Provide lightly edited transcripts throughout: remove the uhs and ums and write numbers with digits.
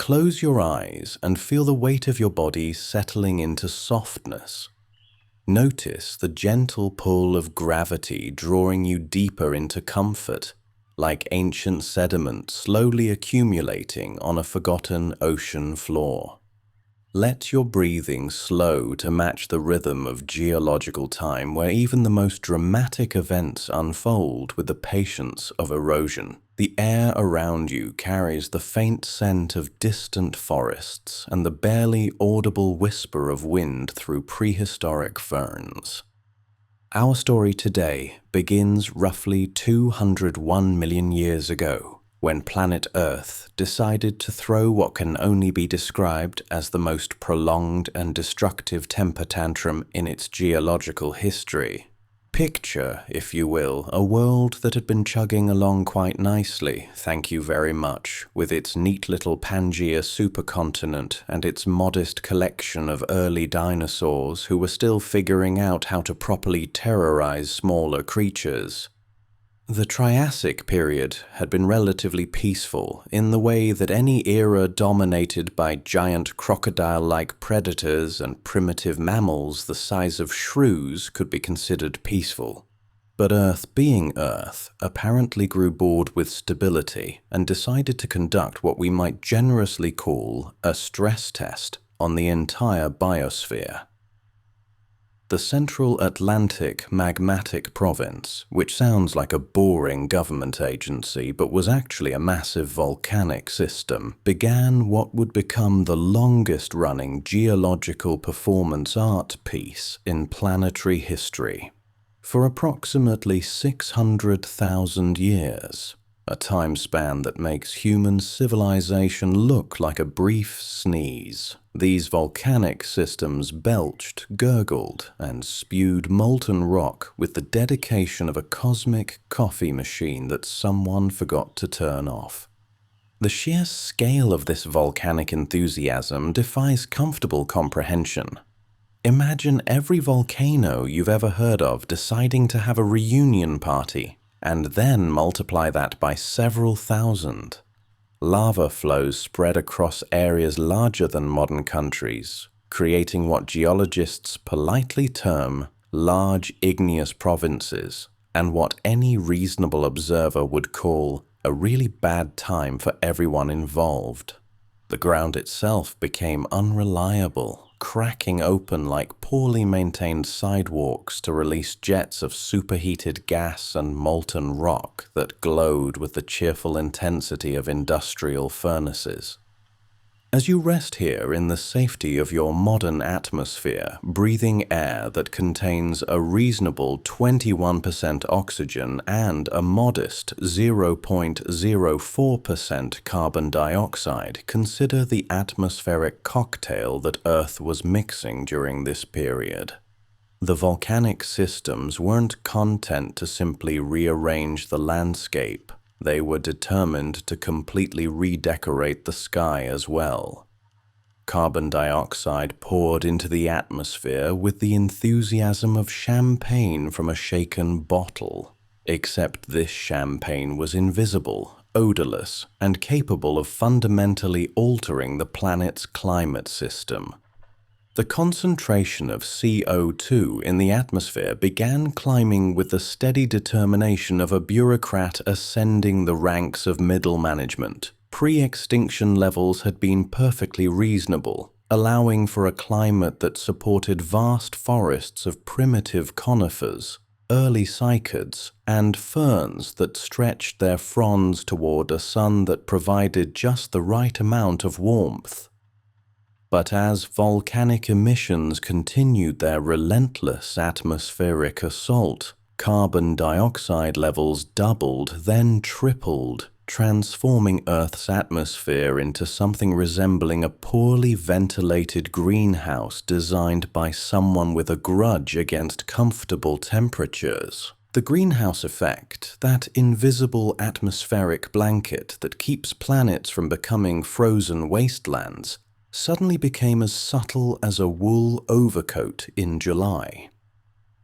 close your eyes and feel the weight of your body settling into softness. Notice the gentle pull of gravity drawing you deeper into comfort, like ancient sediment slowly accumulating on a forgotten ocean floor. Let your breathing slow to match the rhythm of geological time, where even the most dramatic events unfold with the patience of erosion. The air around you carries the faint scent of distant forests and the barely audible whisper of wind through prehistoric ferns. Our story today begins roughly 201 million years ago, when planet Earth decided to throw what can only be described as the most prolonged and destructive temper tantrum in its geological history. Picture, if you will, a world that had been chugging along quite nicely, thank you very much, with its neat little Pangaea supercontinent and its modest collection of early dinosaurs who were still figuring out how to properly terrorize smaller creatures. The Triassic period had been relatively peaceful in the way that any era dominated by giant crocodile-like predators and primitive mammals the size of shrews could be considered peaceful. But Earth, being Earth, apparently grew bored with stability and decided to conduct what we might generously call a stress test on the entire biosphere. The Central Atlantic Magmatic Province, which sounds like a boring government agency but was actually a massive volcanic system, began what would become the longest-running geological performance art piece in planetary history. For approximately 600,000 years, a time span that makes human civilization look like a brief sneeze, these volcanic systems belched, gurgled, and spewed molten rock with the dedication of a cosmic coffee machine that someone forgot to turn off. The sheer scale of this volcanic enthusiasm defies comfortable comprehension. Imagine every volcano you've ever heard of deciding to have a reunion party, and then multiply that by several thousand. Lava flows spread across areas larger than modern countries, creating what geologists politely term large igneous provinces, and what any reasonable observer would call a really bad time for everyone involved. The ground itself became unreliable, cracking open like poorly maintained sidewalks to release jets of superheated gas and molten rock that glowed with the cheerful intensity of industrial furnaces. As you rest here in the safety of your modern atmosphere, breathing air that contains a reasonable 21% oxygen and a modest 0.04% carbon dioxide, consider the atmospheric cocktail that Earth was mixing during this period. The volcanic systems weren't content to simply rearrange the landscape. They were determined to completely redecorate the sky as well. Carbon dioxide poured into the atmosphere with the enthusiasm of champagne from a shaken bottle, except this champagne was invisible, odorless, and capable of fundamentally altering the planet's climate system. The concentration of CO2 in the atmosphere began climbing with the steady determination of a bureaucrat ascending the ranks of middle management. Pre-extinction levels had been perfectly reasonable, allowing for a climate that supported vast forests of primitive conifers, early cycads, and ferns that stretched their fronds toward a sun that provided just the right amount of warmth. But as volcanic emissions continued their relentless atmospheric assault, carbon dioxide levels doubled, then tripled, transforming Earth's atmosphere into something resembling a poorly ventilated greenhouse designed by someone with a grudge against comfortable temperatures. The greenhouse effect, that invisible atmospheric blanket that keeps planets from becoming frozen wastelands, suddenly became as subtle as a wool overcoat in July.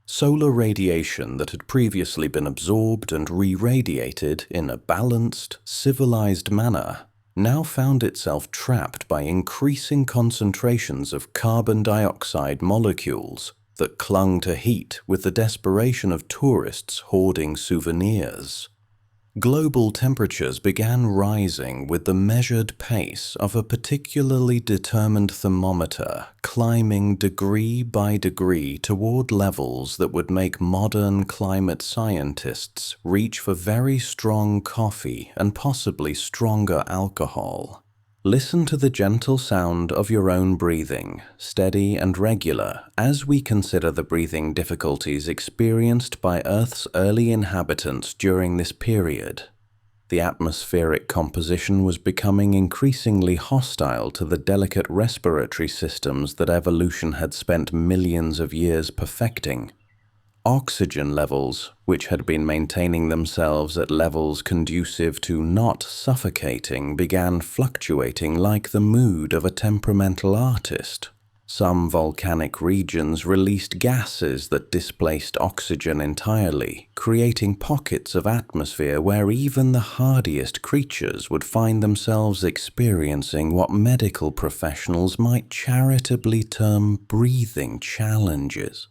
Solar radiation that had previously been absorbed and re-radiated in a balanced, civilized manner now found itself trapped by increasing concentrations of carbon dioxide molecules that clung to heat with the desperation of tourists hoarding souvenirs. Global temperatures began rising with the measured pace of a particularly determined thermometer climbing degree by degree toward levels that would make modern climate scientists reach for very strong coffee and possibly stronger alcohol. Listen to the gentle sound of your own breathing, steady and regular, as we consider the breathing difficulties experienced by Earth's early inhabitants during this period. The atmospheric composition was becoming increasingly hostile to the delicate respiratory systems that evolution had spent millions of years perfecting. Oxygen levels, which had been maintaining themselves at levels conducive to not suffocating, began fluctuating like the mood of a temperamental artist. Some volcanic regions released gases that displaced oxygen entirely, creating pockets of atmosphere where even the hardiest creatures would find themselves experiencing what medical professionals might charitably term breathing challenges.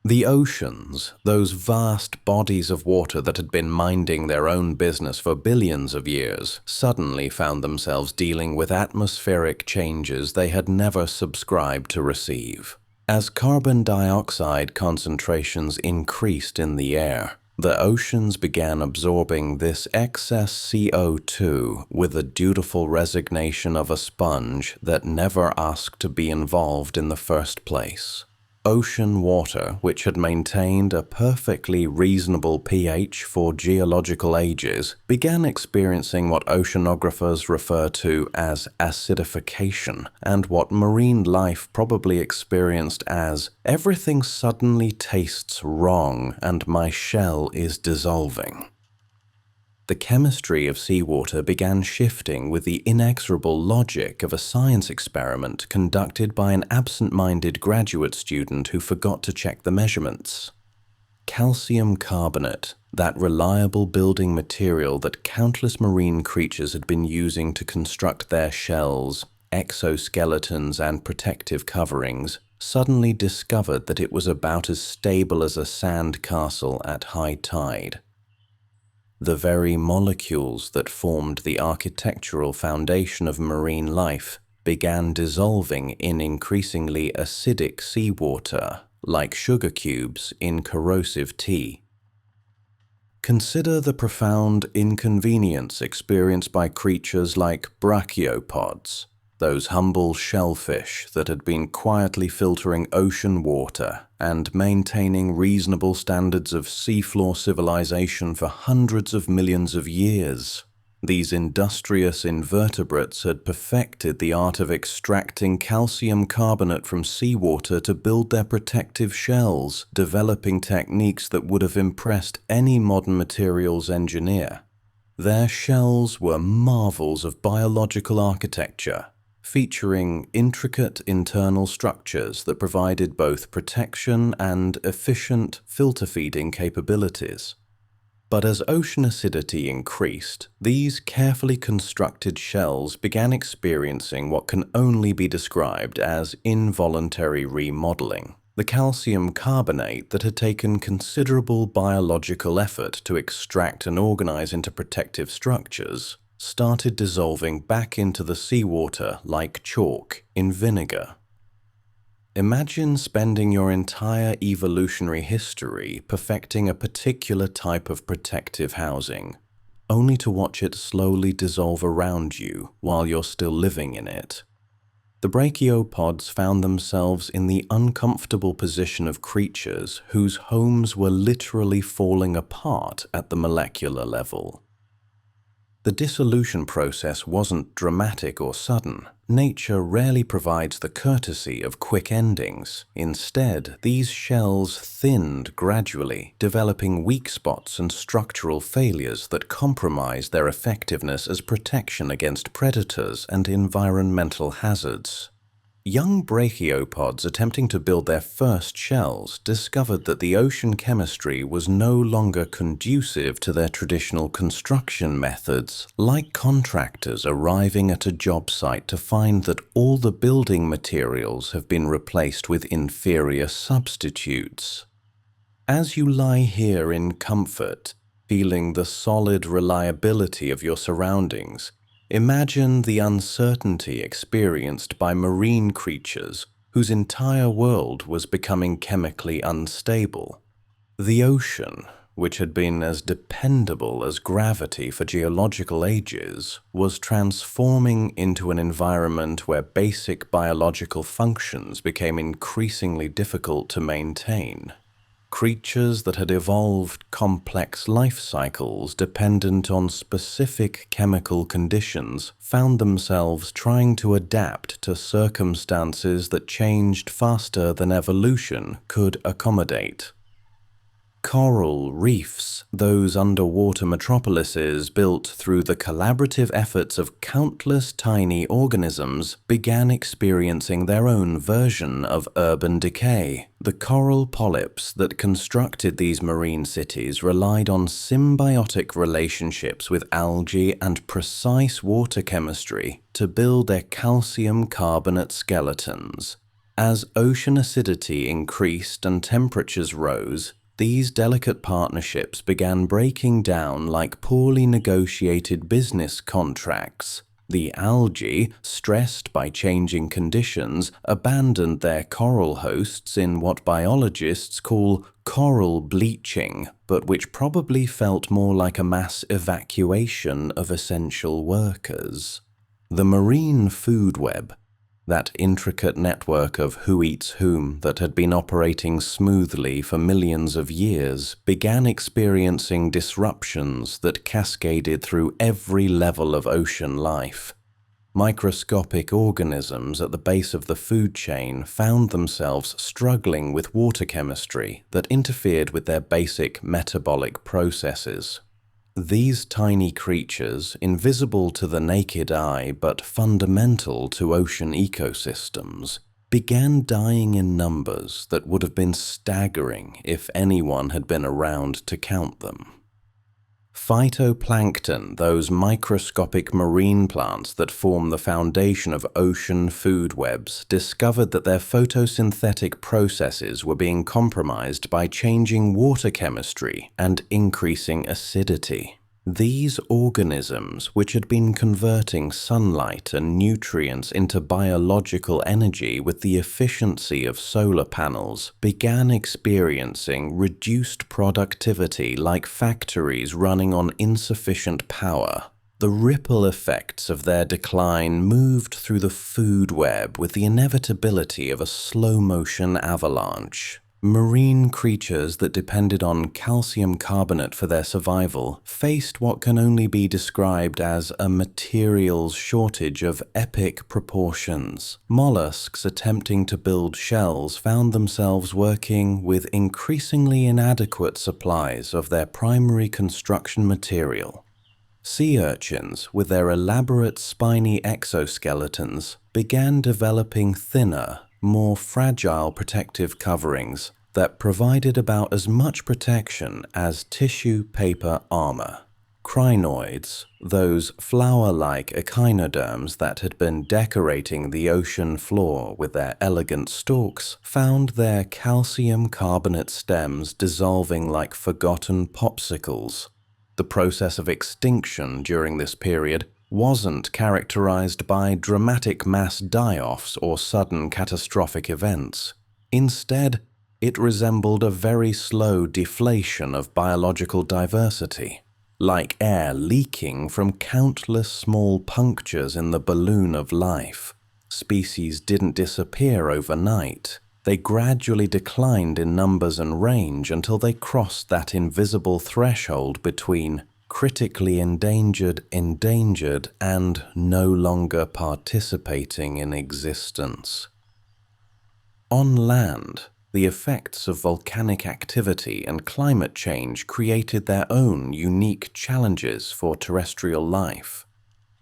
The oceans, those vast bodies of water that had been minding their own business for billions of years, suddenly found themselves dealing with atmospheric changes they had never subscribed to receive. As carbon dioxide concentrations increased in the air, the oceans began absorbing this excess CO2 with the dutiful resignation of a sponge that never asked to be involved in the first place. Ocean water, which had maintained a perfectly reasonable pH for geological ages, began experiencing what oceanographers refer to as acidification, and what marine life probably experienced as "everything suddenly tastes wrong and my shell is dissolving." The chemistry of seawater began shifting with the inexorable logic of a science experiment conducted by an absent-minded graduate student who forgot to check the measurements. Calcium carbonate, that reliable building material that countless marine creatures had been using to construct their shells, exoskeletons, and protective coverings, suddenly discovered that it was about as stable as a sand castle at high tide. The very molecules that formed the architectural foundation of marine life began dissolving in increasingly acidic seawater, like sugar cubes in corrosive tea. Consider the profound inconvenience experienced by creatures like brachiopods, those humble shellfish that had been quietly filtering ocean water and maintaining reasonable standards of seafloor civilization for hundreds of millions of years. These industrious invertebrates had perfected the art of extracting calcium carbonate from seawater to build their protective shells, developing techniques that would have impressed any modern materials engineer. Their shells were marvels of biological architecture, featuring intricate internal structures that provided both protection and efficient filter feeding capabilities. But as ocean acidity increased, these carefully constructed shells began experiencing what can only be described as involuntary remodeling. The calcium carbonate that had taken considerable biological effort to extract and organize into protective structures started dissolving back into the seawater like chalk in vinegar. Imagine spending your entire evolutionary history perfecting a particular type of protective housing, only to watch it slowly dissolve around you while you're still living in it. The brachiopods found themselves in the uncomfortable position of creatures whose homes were literally falling apart at the molecular level. The dissolution process wasn't dramatic or sudden. Nature rarely provides the courtesy of quick endings. Instead, these shells thinned gradually, developing weak spots and structural failures that compromised their effectiveness as protection against predators and environmental hazards. Young brachiopods attempting to build their first shells discovered that the ocean chemistry was no longer conducive to their traditional construction methods, like contractors arriving at a job site to find that all the building materials have been replaced with inferior substitutes. As you lie here in comfort, feeling the solid reliability of your surroundings, imagine the uncertainty experienced by marine creatures whose entire world was becoming chemically unstable. The ocean, which had been as dependable as gravity for geological ages, was transforming into an environment where basic biological functions became increasingly difficult to maintain. Creatures that had evolved complex life cycles dependent on specific chemical conditions found themselves trying to adapt to circumstances that changed faster than evolution could accommodate. Coral reefs, those underwater metropolises built through the collaborative efforts of countless tiny organisms, began experiencing their own version of urban decay. The coral polyps that constructed these marine cities relied on symbiotic relationships with algae and precise water chemistry to build their calcium carbonate skeletons. As ocean acidity increased and temperatures rose, these delicate partnerships began breaking down like poorly negotiated business contracts. The algae, stressed by changing conditions, abandoned their coral hosts in what biologists call coral bleaching, but which probably felt more like a mass evacuation of essential workers. The marine food web, that intricate network of who eats whom that had been operating smoothly for millions of years, began experiencing disruptions that cascaded through every level of ocean life. Microscopic organisms at the base of the food chain found themselves struggling with water chemistry that interfered with their basic metabolic processes. These tiny creatures, invisible to the naked eye but fundamental to ocean ecosystems, began dying in numbers that would have been staggering if anyone had been around to count them. Phytoplankton, those microscopic marine plants that form the foundation of ocean food webs, discovered that their photosynthetic processes were being compromised by changing water chemistry and increasing acidity. These organisms, which had been converting sunlight and nutrients into biological energy with the efficiency of solar panels, began experiencing reduced productivity like factories running on insufficient power. The ripple effects of their decline moved through the food web with the inevitability of a slow-motion avalanche. Marine creatures that depended on calcium carbonate for their survival faced what can only be described as a materials shortage of epic proportions. Mollusks attempting to build shells found themselves working with increasingly inadequate supplies of their primary construction material. Sea urchins, with their elaborate spiny exoskeletons, began developing thinner, more fragile protective coverings that provided about as much protection as tissue paper armor. Crinoids, those flower-like echinoderms that had been decorating the ocean floor with their elegant stalks, found their calcium carbonate stems dissolving like forgotten popsicles. The process of extinction during this period wasn't characterized by dramatic mass die-offs or sudden catastrophic events. Instead, it resembled a very slow deflation of biological diversity, like air leaking from countless small punctures in the balloon of life. Species didn't disappear overnight. They gradually declined in numbers and range until they crossed that invisible threshold between critically endangered, and no longer participating in existence. On land, the effects of volcanic activity and climate change created their own unique challenges for terrestrial life.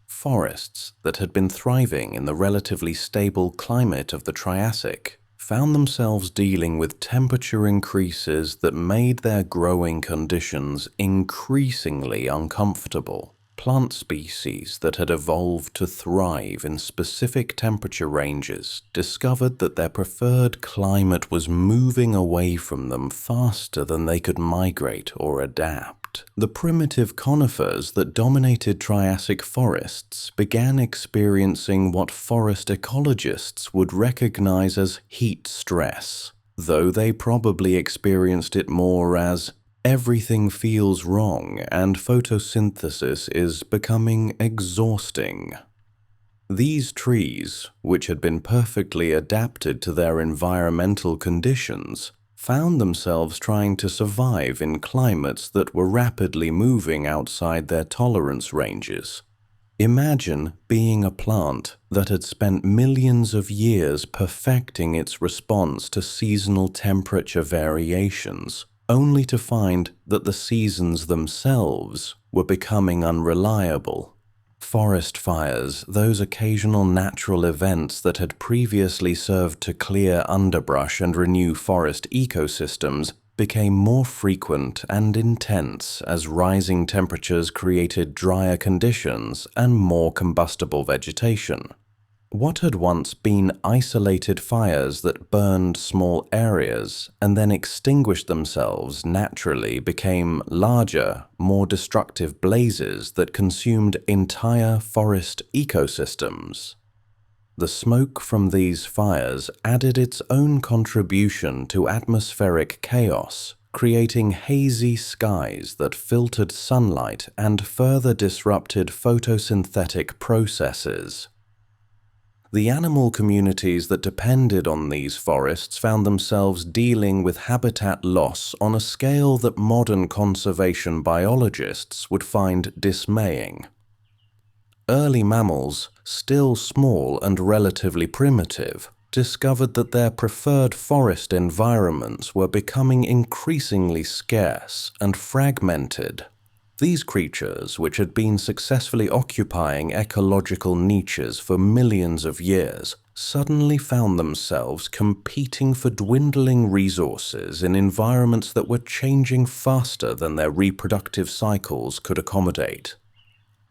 Forests that had been thriving in the relatively stable climate of the Triassic found themselves dealing with temperature increases that made their growing conditions increasingly uncomfortable. Plant species that had evolved to thrive in specific temperature ranges discovered that their preferred climate was moving away from them faster than they could migrate or adapt. The primitive conifers that dominated Triassic forests began experiencing what forest ecologists would recognize as heat stress, though they probably experienced it more as everything feels wrong and photosynthesis is becoming exhausting. These trees, which had been perfectly adapted to their environmental conditions, found themselves trying to survive in climates that were rapidly moving outside their tolerance ranges. Imagine being a plant that had spent millions of years perfecting its response to seasonal temperature variations, only to find that the seasons themselves were becoming unreliable. Forest fires, those occasional natural events that had previously served to clear underbrush and renew forest ecosystems, became more frequent and intense as rising temperatures created drier conditions and more combustible vegetation. What had once been isolated fires that burned small areas and then extinguished themselves naturally became larger, more destructive blazes that consumed entire forest ecosystems. The smoke from these fires added its own contribution to atmospheric chaos, creating hazy skies that filtered sunlight and further disrupted photosynthetic processes. The animal communities that depended on these forests found themselves dealing with habitat loss on a scale that modern conservation biologists would find dismaying. Early mammals, still small and relatively primitive, discovered that their preferred forest environments were becoming increasingly scarce and fragmented. These creatures, which had been successfully occupying ecological niches for millions of years, suddenly found themselves competing for dwindling resources in environments that were changing faster than their reproductive cycles could accommodate.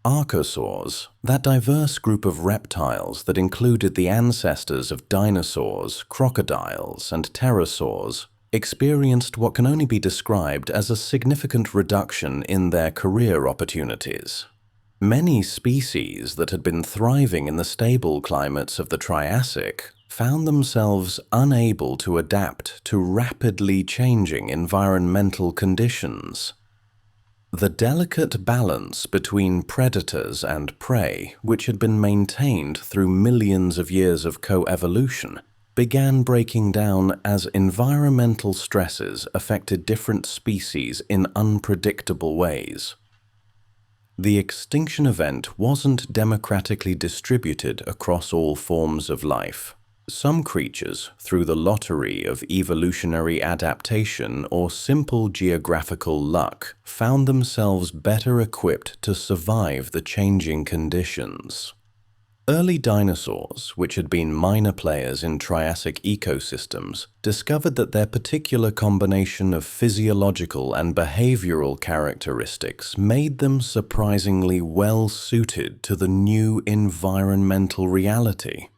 Archosaurs, that diverse group of reptiles that included the ancestors of dinosaurs, crocodiles, and pterosaurs, experienced what can only be described as a significant reduction in their career opportunities. Many species that had been thriving in the stable climates of the Triassic found themselves unable to adapt to rapidly changing environmental conditions. The delicate balance between predators and prey, which had been maintained through millions of years of coevolution, began breaking down as environmental stresses affected different species in unpredictable ways. The extinction event wasn't democratically distributed across all forms of life. Some creatures, through the lottery of evolutionary adaptation or simple geographical luck, found themselves better equipped to survive the changing conditions. Early dinosaurs, which had been minor players in Triassic ecosystems, discovered that their particular combination of physiological and behavioral characteristics made them surprisingly well suited to the new environmental reality.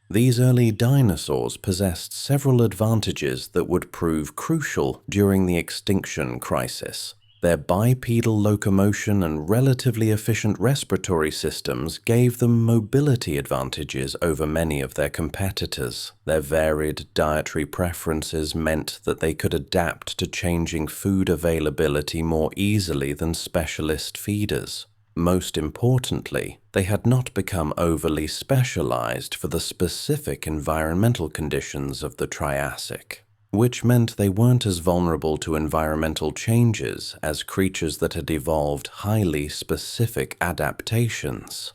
These early dinosaurs possessed several advantages that would prove crucial during the extinction crisis. Their bipedal locomotion and relatively efficient respiratory systems gave them mobility advantages over many of their competitors. Their varied dietary preferences meant that they could adapt to changing food availability more easily than specialist feeders. Most importantly, they had not become overly specialized for the specific environmental conditions of the Triassic, which meant they weren't as vulnerable to environmental changes as creatures that had evolved highly specific adaptations.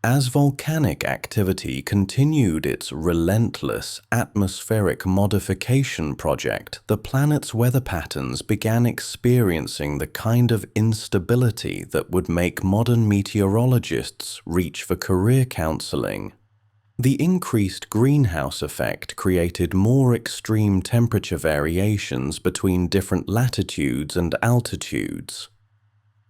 As volcanic activity continued its relentless atmospheric modification project, the planet's weather patterns began experiencing the kind of instability that would make modern meteorologists reach for career counseling. The increased greenhouse effect created more extreme temperature variations between different latitudes and altitudes.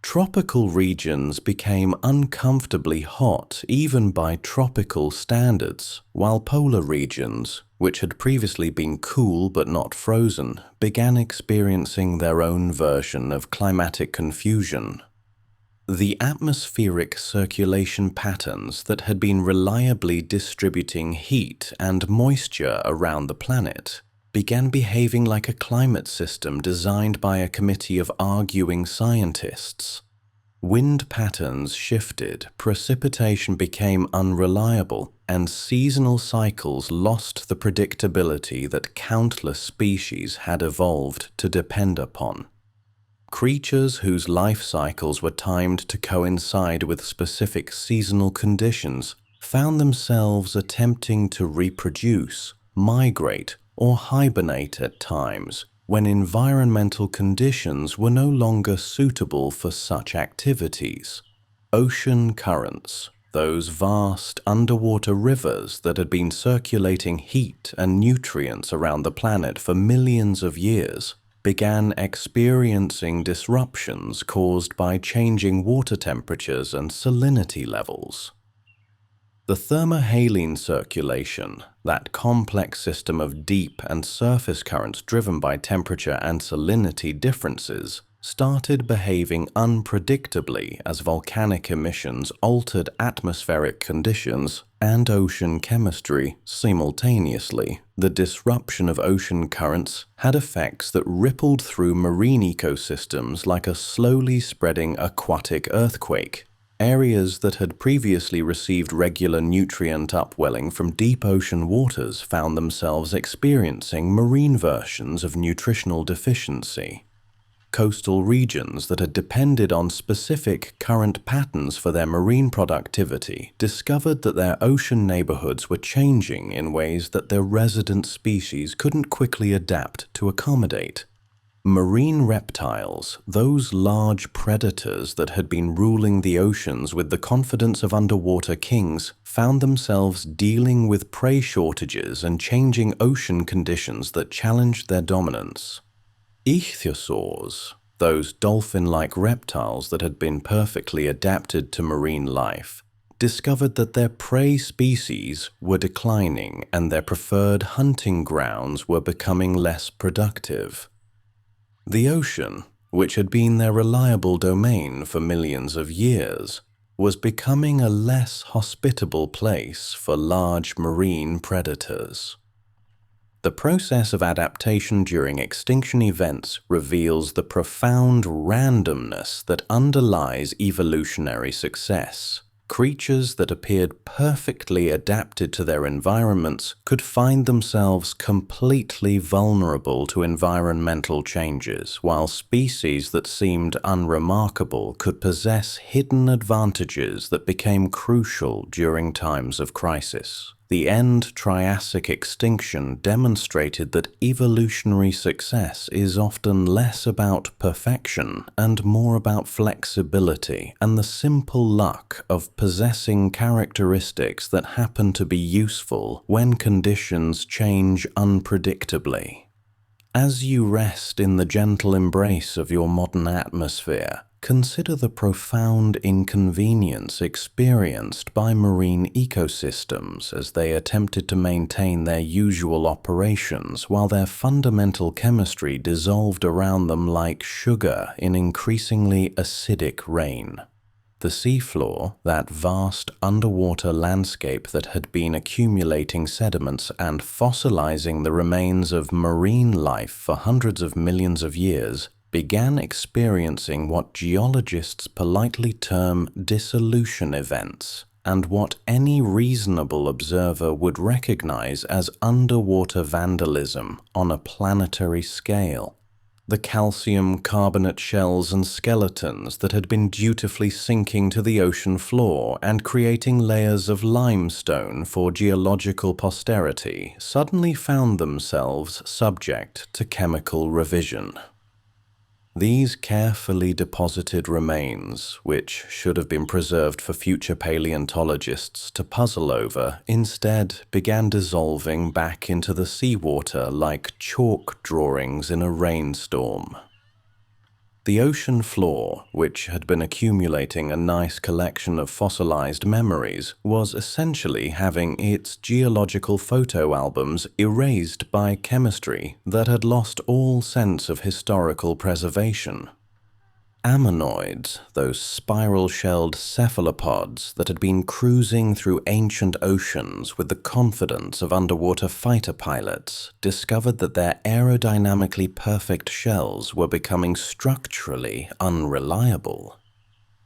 Tropical regions became uncomfortably hot even by tropical standards, while polar regions, which had previously been cool but not frozen, began experiencing their own version of climatic confusion. The atmospheric circulation patterns that had been reliably distributing heat and moisture around the planet began behaving like a climate system designed by a committee of arguing scientists. Wind patterns shifted, precipitation became unreliable, and seasonal cycles lost the predictability that countless species had evolved to depend upon. Creatures whose life cycles were timed to coincide with specific seasonal conditions found themselves attempting to reproduce, migrate, or hibernate at times when environmental conditions were no longer suitable for such activities. Ocean currents, those vast underwater rivers that had been circulating heat and nutrients around the planet for millions of years, began experiencing disruptions caused by changing water temperatures and salinity levels. The thermohaline circulation, that complex system of deep and surface currents driven by temperature and salinity differences, started behaving unpredictably as volcanic emissions altered atmospheric conditions and ocean chemistry simultaneously. The disruption of ocean currents had effects that rippled through marine ecosystems like a slowly spreading aquatic earthquake. Areas that had previously received regular nutrient upwelling from deep ocean waters found themselves experiencing marine versions of nutritional deficiency. Coastal regions that had depended on specific current patterns for their marine productivity discovered that their ocean neighborhoods were changing in ways that their resident species couldn't quickly adapt to accommodate. Marine reptiles, those large predators that had been ruling the oceans with the confidence of underwater kings, found themselves dealing with prey shortages and changing ocean conditions that challenged their dominance. Ichthyosaurs, those dolphin-like reptiles that had been perfectly adapted to marine life, discovered that their prey species were declining and their preferred hunting grounds were becoming less productive. The ocean, which had been their reliable domain for millions of years, was becoming a less hospitable place for large marine predators. The process of adaptation during extinction events reveals the profound randomness that underlies evolutionary success. Creatures that appeared perfectly adapted to their environments could find themselves completely vulnerable to environmental changes, while species that seemed unremarkable could possess hidden advantages that became crucial during times of crisis. The end-Triassic extinction demonstrated that evolutionary success is often less about perfection and more about flexibility and the simple luck of possessing characteristics that happen to be useful when conditions change unpredictably. As you rest in the gentle embrace of your modern atmosphere, consider the profound inconvenience experienced by marine ecosystems as they attempted to maintain their usual operations while their fundamental chemistry dissolved around them like sugar in increasingly acidic rain. The seafloor, that vast underwater landscape that had been accumulating sediments and fossilizing the remains of marine life for hundreds of millions of years, began experiencing what geologists politely term dissolution events, and what any reasonable observer would recognize as underwater vandalism on a planetary scale. The calcium carbonate shells and skeletons that had been dutifully sinking to the ocean floor and creating layers of limestone for geological posterity suddenly found themselves subject to chemical revision. These carefully deposited remains, which should have been preserved for future paleontologists to puzzle over, instead began dissolving back into the seawater like chalk drawings in a rainstorm. The ocean floor, which had been accumulating a nice collection of fossilized memories, was essentially having its geological photo albums erased by chemistry that had lost all sense of historical preservation. Ammonoids, those spiral-shelled cephalopods that had been cruising through ancient oceans with the confidence of underwater fighter pilots, discovered that their aerodynamically perfect shells were becoming structurally unreliable.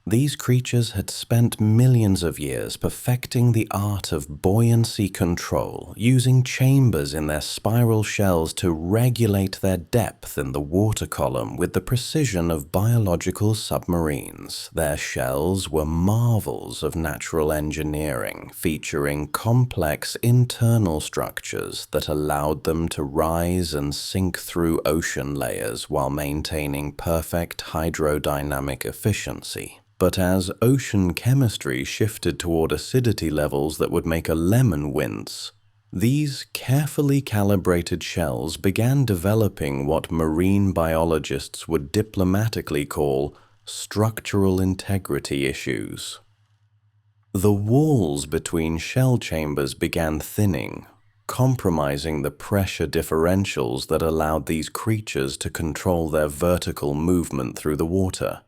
These creatures had spent millions of years perfecting the art of buoyancy control, using chambers in their spiral shells to regulate their depth in the water column with the precision of biological submarines. Their shells were marvels of natural engineering, featuring complex internal structures that allowed them to rise and sink through ocean layers while maintaining perfect hydrodynamic efficiency. But as ocean chemistry shifted toward acidity levels that would make a lemon wince, these carefully calibrated shells began developing what marine biologists would diplomatically call structural integrity issues. The walls between shell chambers began thinning, compromising the pressure differentials that allowed these creatures to control their vertical movement through the water.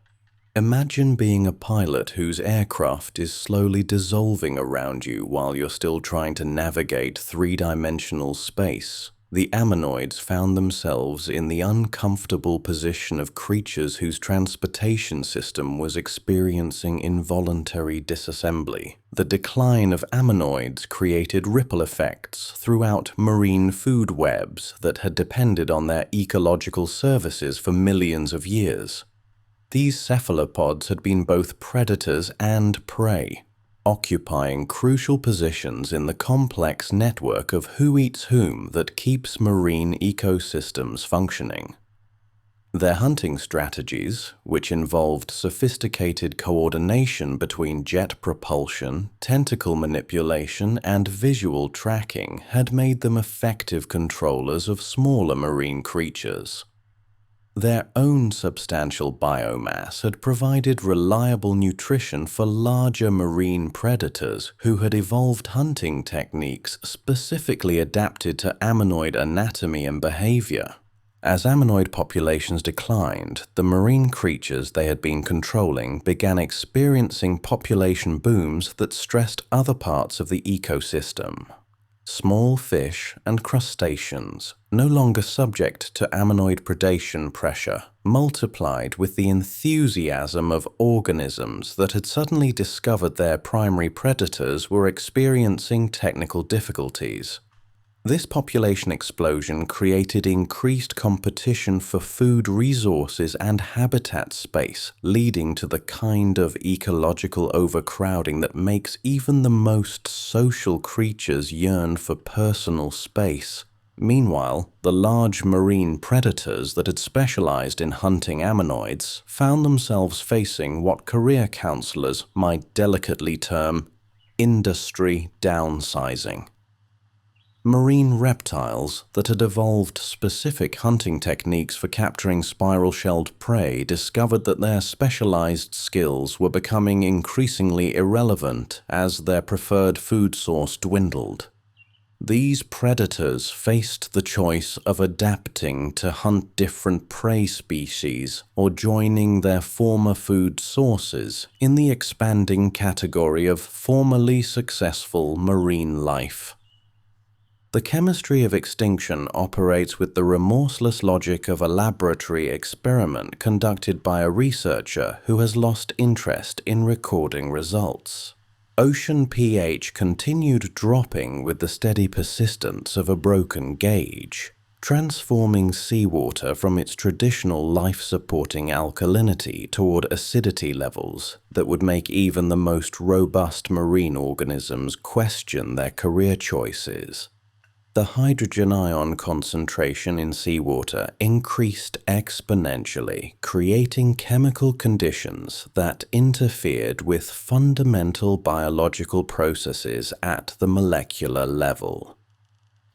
Imagine being a pilot whose aircraft is slowly dissolving around you while you're still trying to navigate three-dimensional space. The ammonoids found themselves in the uncomfortable position of creatures whose transportation system was experiencing involuntary disassembly. The decline of ammonoids created ripple effects throughout marine food webs that had depended on their ecological services for millions of years. These cephalopods had been both predators and prey, occupying crucial positions in the complex network of who eats whom that keeps marine ecosystems functioning. Their hunting strategies, which involved sophisticated coordination between jet propulsion, tentacle manipulation, and visual tracking, had made them effective controllers of smaller marine creatures. Their own substantial biomass had provided reliable nutrition for larger marine predators who had evolved hunting techniques specifically adapted to ammonoid anatomy and behavior. As ammonoid populations declined, the marine creatures they had been controlling began experiencing population booms that stressed other parts of the ecosystem. Small fish and crustaceans, no longer subject to ammonoid predation pressure, multiplied with the enthusiasm of organisms that had suddenly discovered their primary predators were experiencing technical difficulties. This population explosion created increased competition for food resources and habitat space, leading to the kind of ecological overcrowding that makes even the most social creatures yearn for personal space. Meanwhile, the large marine predators that had specialized in hunting ammonoids found themselves facing what career counselors might delicately term industry downsizing. Marine reptiles that had evolved specific hunting techniques for capturing spiral-shelled prey discovered that their specialized skills were becoming increasingly irrelevant as their preferred food source dwindled. These predators faced the choice of adapting to hunt different prey species or joining their former food sources in the expanding category of formerly successful marine life. The chemistry of extinction operates with the remorseless logic of a laboratory experiment conducted by a researcher who has lost interest in recording results. Ocean pH continued dropping with the steady persistence of a broken gauge. transforming seawater from its traditional life-supporting alkalinity toward acidity levels that would make even the most robust marine organisms question their career choices. The hydrogen ion concentration in seawater increased exponentially, creating chemical conditions that interfered with fundamental biological processes at the molecular level.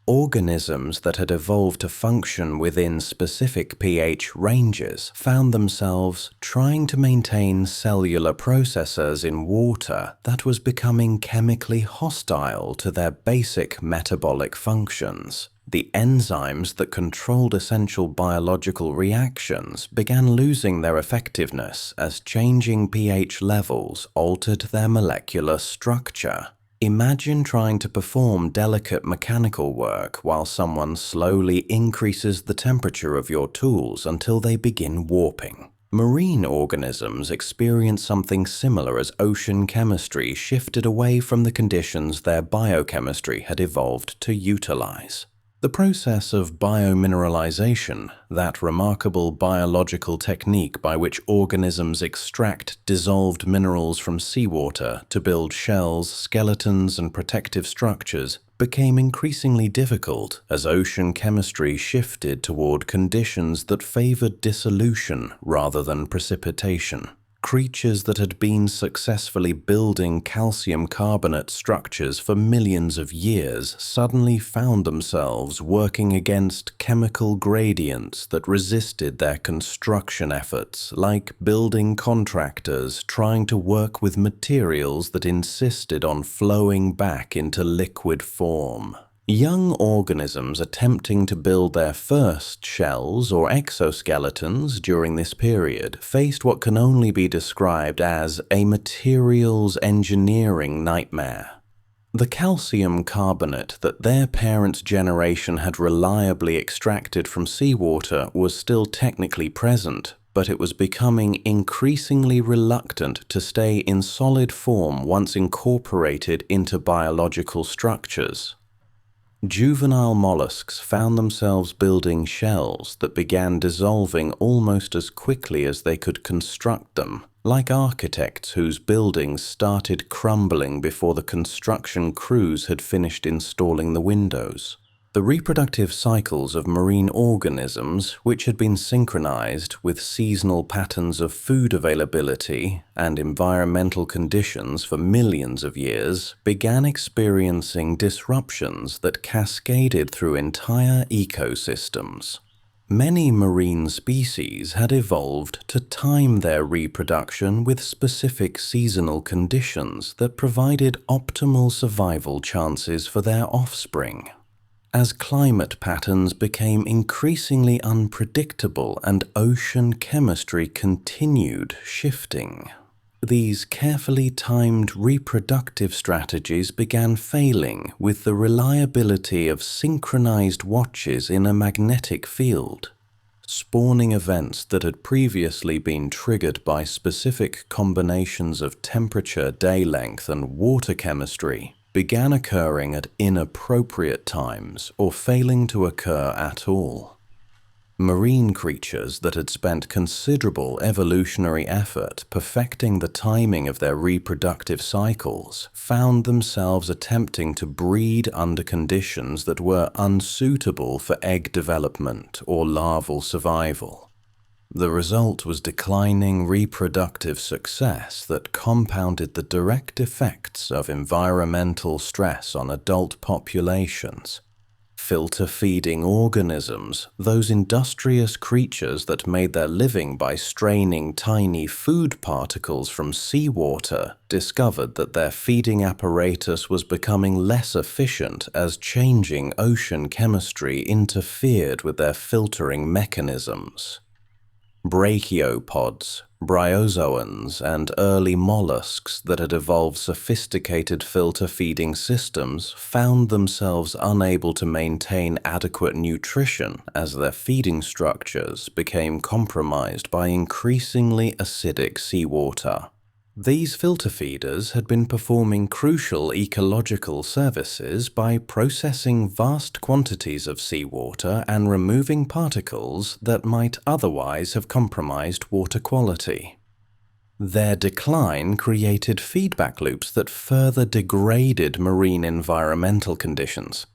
Organisms that had evolved to function within specific pH ranges found themselves trying to maintain cellular processes in water that was becoming chemically hostile to their basic metabolic functions. The enzymes that controlled essential biological reactions began losing their effectiveness as changing pH levels altered their molecular structure. Imagine trying to perform delicate mechanical work while someone slowly increases the temperature of your tools until they begin warping. Marine organisms experience something similar as ocean chemistry shifted away from the conditions their biochemistry had evolved to utilize. The process of biomineralization, that remarkable biological technique by which organisms extract dissolved minerals from seawater to build shells, skeletons, and protective structures, became increasingly difficult as ocean chemistry shifted toward conditions that favored dissolution rather than precipitation. Creatures that had been successfully building calcium carbonate structures for millions of years suddenly found themselves working against chemical gradients that resisted their construction efforts, like building contractors trying to work with materials that insisted on flowing back into liquid form. Young organisms attempting to build their first shells or exoskeletons during this period faced what can only be described as a materials engineering nightmare. The calcium carbonate that their parents' generation had reliably extracted from seawater was still technically present, but it was becoming increasingly reluctant to stay in solid form once incorporated into biological structures. Juvenile mollusks found themselves building shells that began dissolving almost as quickly as they could construct them, like architects whose buildings started crumbling before the construction crews had finished installing the windows. The reproductive cycles of marine organisms, which had been synchronized with seasonal patterns of food availability and environmental conditions for millions of years, began experiencing disruptions that cascaded through entire ecosystems. Many marine species had evolved to time their reproduction with specific seasonal conditions that provided optimal survival chances for their offspring. As climate patterns became increasingly unpredictable and ocean chemistry continued shifting, these carefully timed reproductive strategies began failing with the reliability of synchronized watches in a magnetic field. Spawning events that had previously been triggered by specific combinations of temperature, day length, and water chemistry began occurring at inappropriate times or failing to occur at all. Marine creatures that had spent considerable evolutionary effort perfecting the timing of their reproductive cycles found themselves attempting to breed under conditions that were unsuitable for egg development or larval survival. The result was declining reproductive success that compounded the direct effects of environmental stress on adult populations. Filter-feeding organisms, those industrious creatures that made their living by straining tiny food particles from seawater, discovered that their feeding apparatus was becoming less efficient as changing ocean chemistry interfered with their filtering mechanisms. Brachiopods, bryozoans, and early mollusks that had evolved sophisticated filter-feeding systems found themselves unable to maintain adequate nutrition as their feeding structures became compromised by increasingly acidic seawater. These filter feeders had been performing crucial ecological services by processing vast quantities of seawater and removing particles that might otherwise have compromised water quality. Their decline created feedback loops that further degraded marine environmental conditions.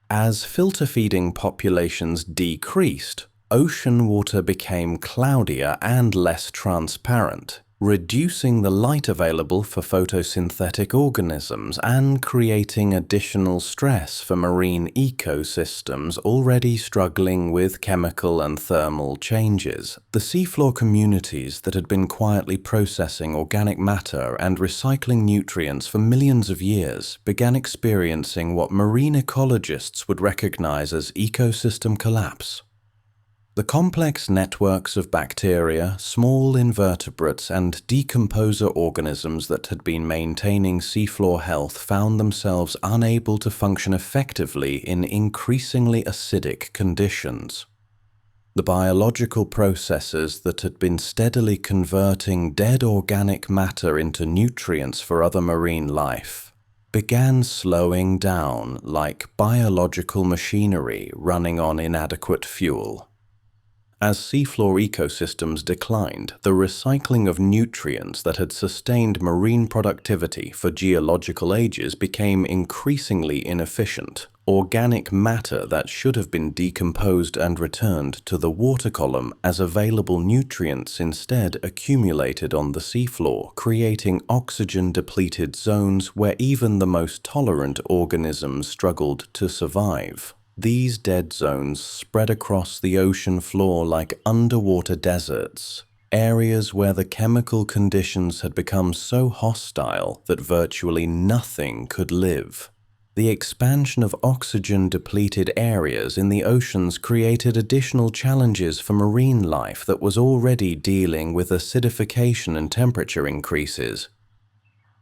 As filter feeding populations decreased, ocean water became cloudier and less transparent, reducing the light available for photosynthetic organisms and creating additional stress for marine ecosystems already struggling with chemical and thermal changes. The seafloor communities that had been quietly processing organic matter and recycling nutrients for millions of years began experiencing what marine ecologists would recognize as ecosystem collapse. The complex networks of bacteria, small invertebrates, and decomposer organisms that had been maintaining seafloor health found themselves unable to function effectively in increasingly acidic conditions. The biological processes that had been steadily converting dead organic matter into nutrients for other marine life began slowing down like biological machinery running on inadequate fuel. As seafloor ecosystems declined, the recycling of nutrients that had sustained marine productivity for geological ages became increasingly inefficient. Organic matter that should have been decomposed and returned to the water column as available nutrients instead accumulated on the seafloor, creating oxygen-depleted zones where even the most tolerant organisms struggled to survive. These dead zones spread across the ocean floor like underwater deserts, areas where the chemical conditions had become so hostile that virtually nothing could live. The expansion of oxygen-depleted areas in the oceans created additional challenges for marine life that was already dealing with acidification and temperature increases.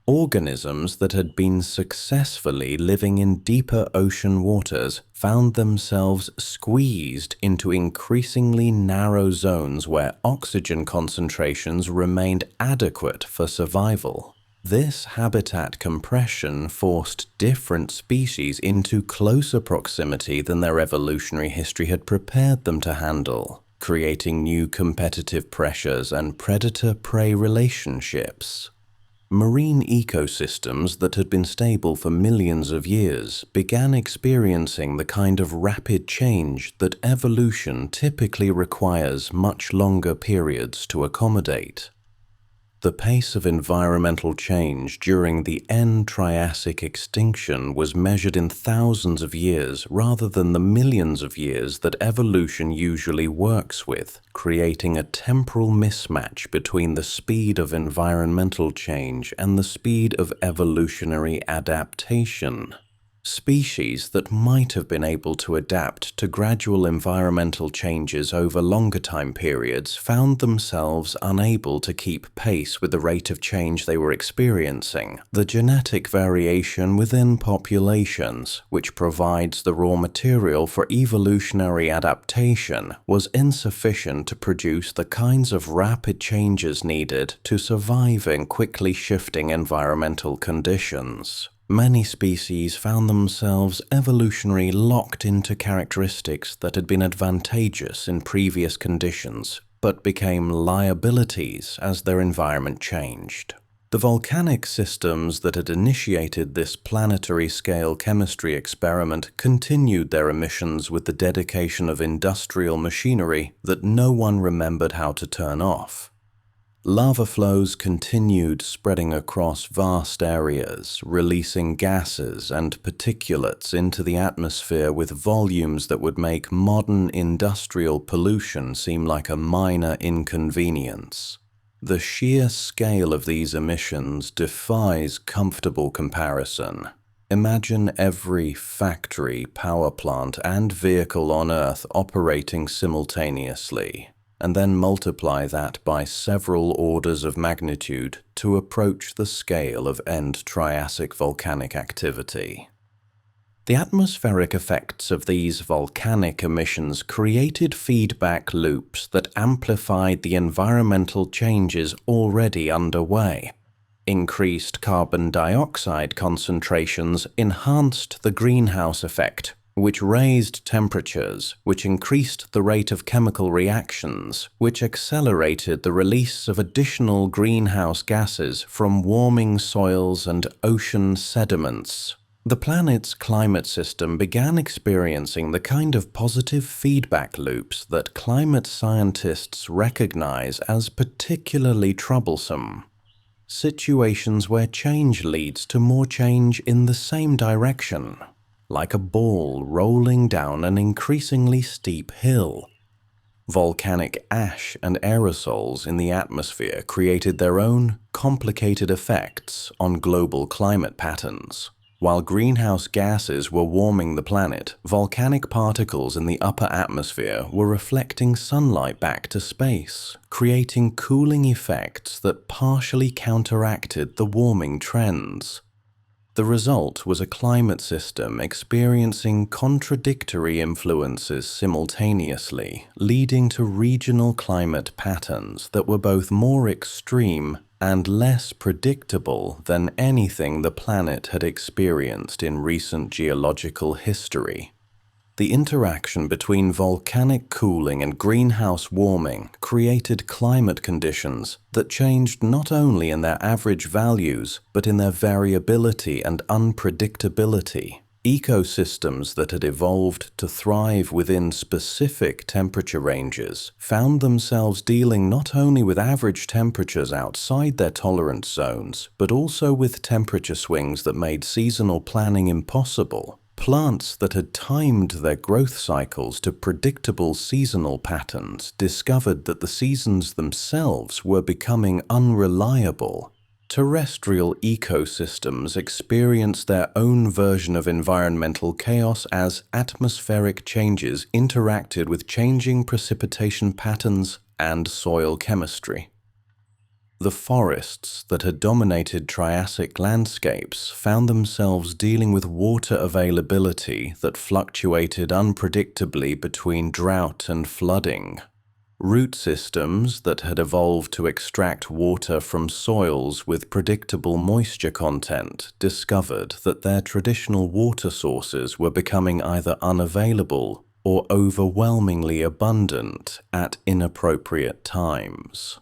Organisms that had been successfully living in deeper ocean waters found themselves squeezed into increasingly narrow zones where oxygen concentrations remained adequate for survival. This habitat compression forced different species into closer proximity than their evolutionary history had prepared them to handle, creating new competitive pressures and predator-prey relationships. Marine ecosystems that had been stable for millions of years began experiencing the kind of rapid change that evolution typically requires much longer periods to accommodate. The pace of environmental change during the end-Triassic extinction was measured in thousands of years rather than the millions of years that evolution usually works with, creating a temporal mismatch between the speed of environmental change and the speed of evolutionary adaptation. Species that might have been able to adapt to gradual environmental changes over longer time periods found themselves unable to keep pace with the rate of change they were experiencing. The genetic variation within populations, which provides the raw material for evolutionary adaptation, was insufficient to produce the kinds of rapid changes needed to survive in quickly shifting environmental conditions. Many species found themselves evolutionarily locked into characteristics that had been advantageous in previous conditions, but became liabilities as their environment changed. The volcanic systems that had initiated this planetary scale chemistry experiment continued their emissions with the dedication of industrial machinery that no one remembered how to turn off. Lava flows continued spreading across vast areas, releasing gases and particulates into the atmosphere with volumes that would make modern industrial pollution seem like a minor inconvenience. The sheer scale of these emissions defies comfortable comparison. Imagine every factory, power plant, and vehicle on Earth operating simultaneously, and then multiply that by several orders of magnitude to approach the scale of end-Triassic volcanic activity. The atmospheric effects of these volcanic emissions created feedback loops that amplified the environmental changes already underway. Increased carbon dioxide concentrations enhanced the greenhouse effect, which raised temperatures, which increased the rate of chemical reactions, which accelerated the release of additional greenhouse gases from warming soils and ocean sediments. The planet's climate system began experiencing the kind of positive feedback loops that climate scientists recognize as particularly troublesome. Situations where change leads to more change in the same direction, like a ball rolling down an increasingly steep hill. Volcanic ash and aerosols in the atmosphere created their own complicated effects on global climate patterns. While greenhouse gases were warming the planet, volcanic particles in the upper atmosphere were reflecting sunlight back to space, creating cooling effects that partially counteracted the warming trends. The result was a climate system experiencing contradictory influences simultaneously, leading to regional climate patterns that were both more extreme and less predictable than anything the planet had experienced in recent geological history. The interaction between volcanic cooling and greenhouse warming created climate conditions that changed not only in their average values, but in their variability and unpredictability. Ecosystems that had evolved to thrive within specific temperature ranges found themselves dealing not only with average temperatures outside their tolerance zones, but also with temperature swings that made seasonal planning impossible. Plants that had timed their growth cycles to predictable seasonal patterns discovered that the seasons themselves were becoming unreliable. Terrestrial ecosystems experienced their own version of environmental chaos as atmospheric changes interacted with changing precipitation patterns and soil chemistry. The forests that had dominated Triassic landscapes found themselves dealing with water availability that fluctuated unpredictably between drought and flooding. Root systems that had evolved to extract water from soils with predictable moisture content discovered that their traditional water sources were becoming either unavailable or overwhelmingly abundant at inappropriate times.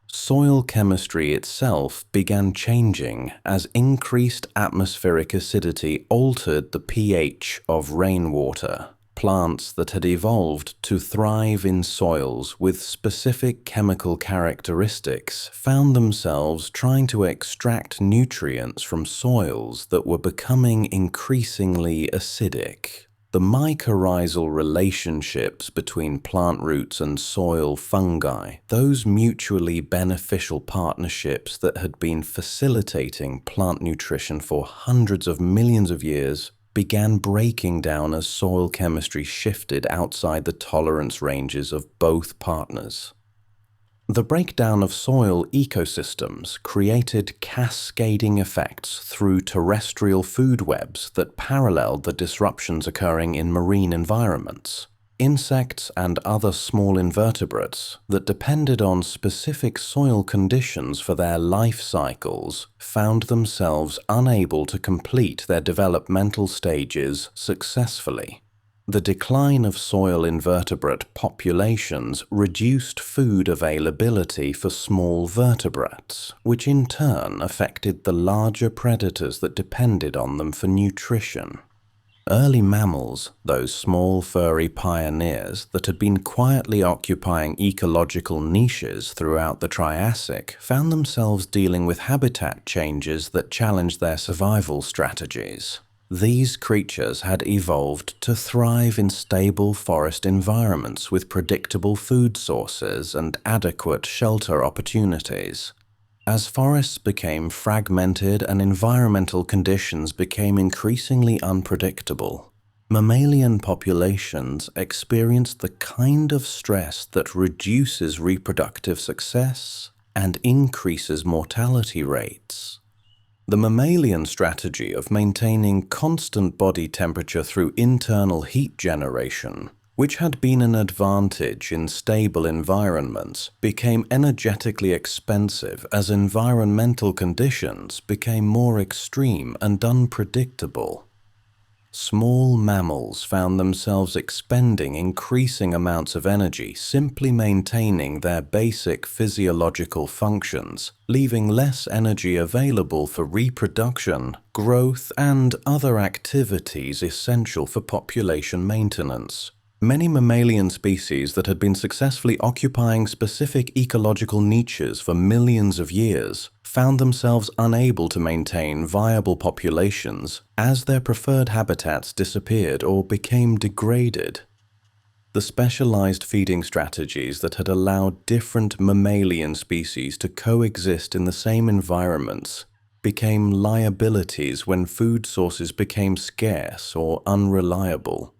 Soil chemistry itself began changing as increased atmospheric acidity altered the pH of rainwater. Plants that had evolved to thrive in soils with specific chemical characteristics found themselves trying to extract nutrients from soils that were becoming increasingly acidic. The mycorrhizal relationships between plant roots and soil fungi, those mutually beneficial partnerships that had been facilitating plant nutrition for hundreds of millions of years, began breaking down as soil chemistry shifted outside the tolerance ranges of both partners. The breakdown of soil ecosystems created cascading effects through terrestrial food webs that paralleled the disruptions occurring in marine environments. Insects and other small invertebrates that depended on specific soil conditions for their life cycles found themselves unable to complete their developmental stages successfully. The decline of soil invertebrate populations reduced food availability for small vertebrates, which in turn affected the larger predators that depended on them for nutrition. Early mammals, those small furry pioneers that had been quietly occupying ecological niches throughout the Triassic, found themselves dealing with habitat changes that challenged their survival strategies. These creatures had evolved to thrive in stable forest environments with predictable food sources and adequate shelter opportunities. As forests became fragmented and environmental conditions became increasingly unpredictable, mammalian populations experienced the kind of stress that reduces reproductive success and increases mortality rates. The mammalian strategy of maintaining constant body temperature through internal heat generation which had been an advantage in stable environments, became energetically expensive as environmental conditions became more extreme and unpredictable. Small mammals found themselves expending increasing amounts of energy simply maintaining their basic physiological functions, leaving less energy available for reproduction, growth, and other activities essential for population maintenance. Many mammalian species that had been successfully occupying specific ecological niches for millions of years found themselves unable to maintain viable populations as their preferred habitats disappeared or became degraded. The specialized feeding strategies that had allowed different mammalian species to coexist in the same environments became liabilities when food sources became scarce or unreliable.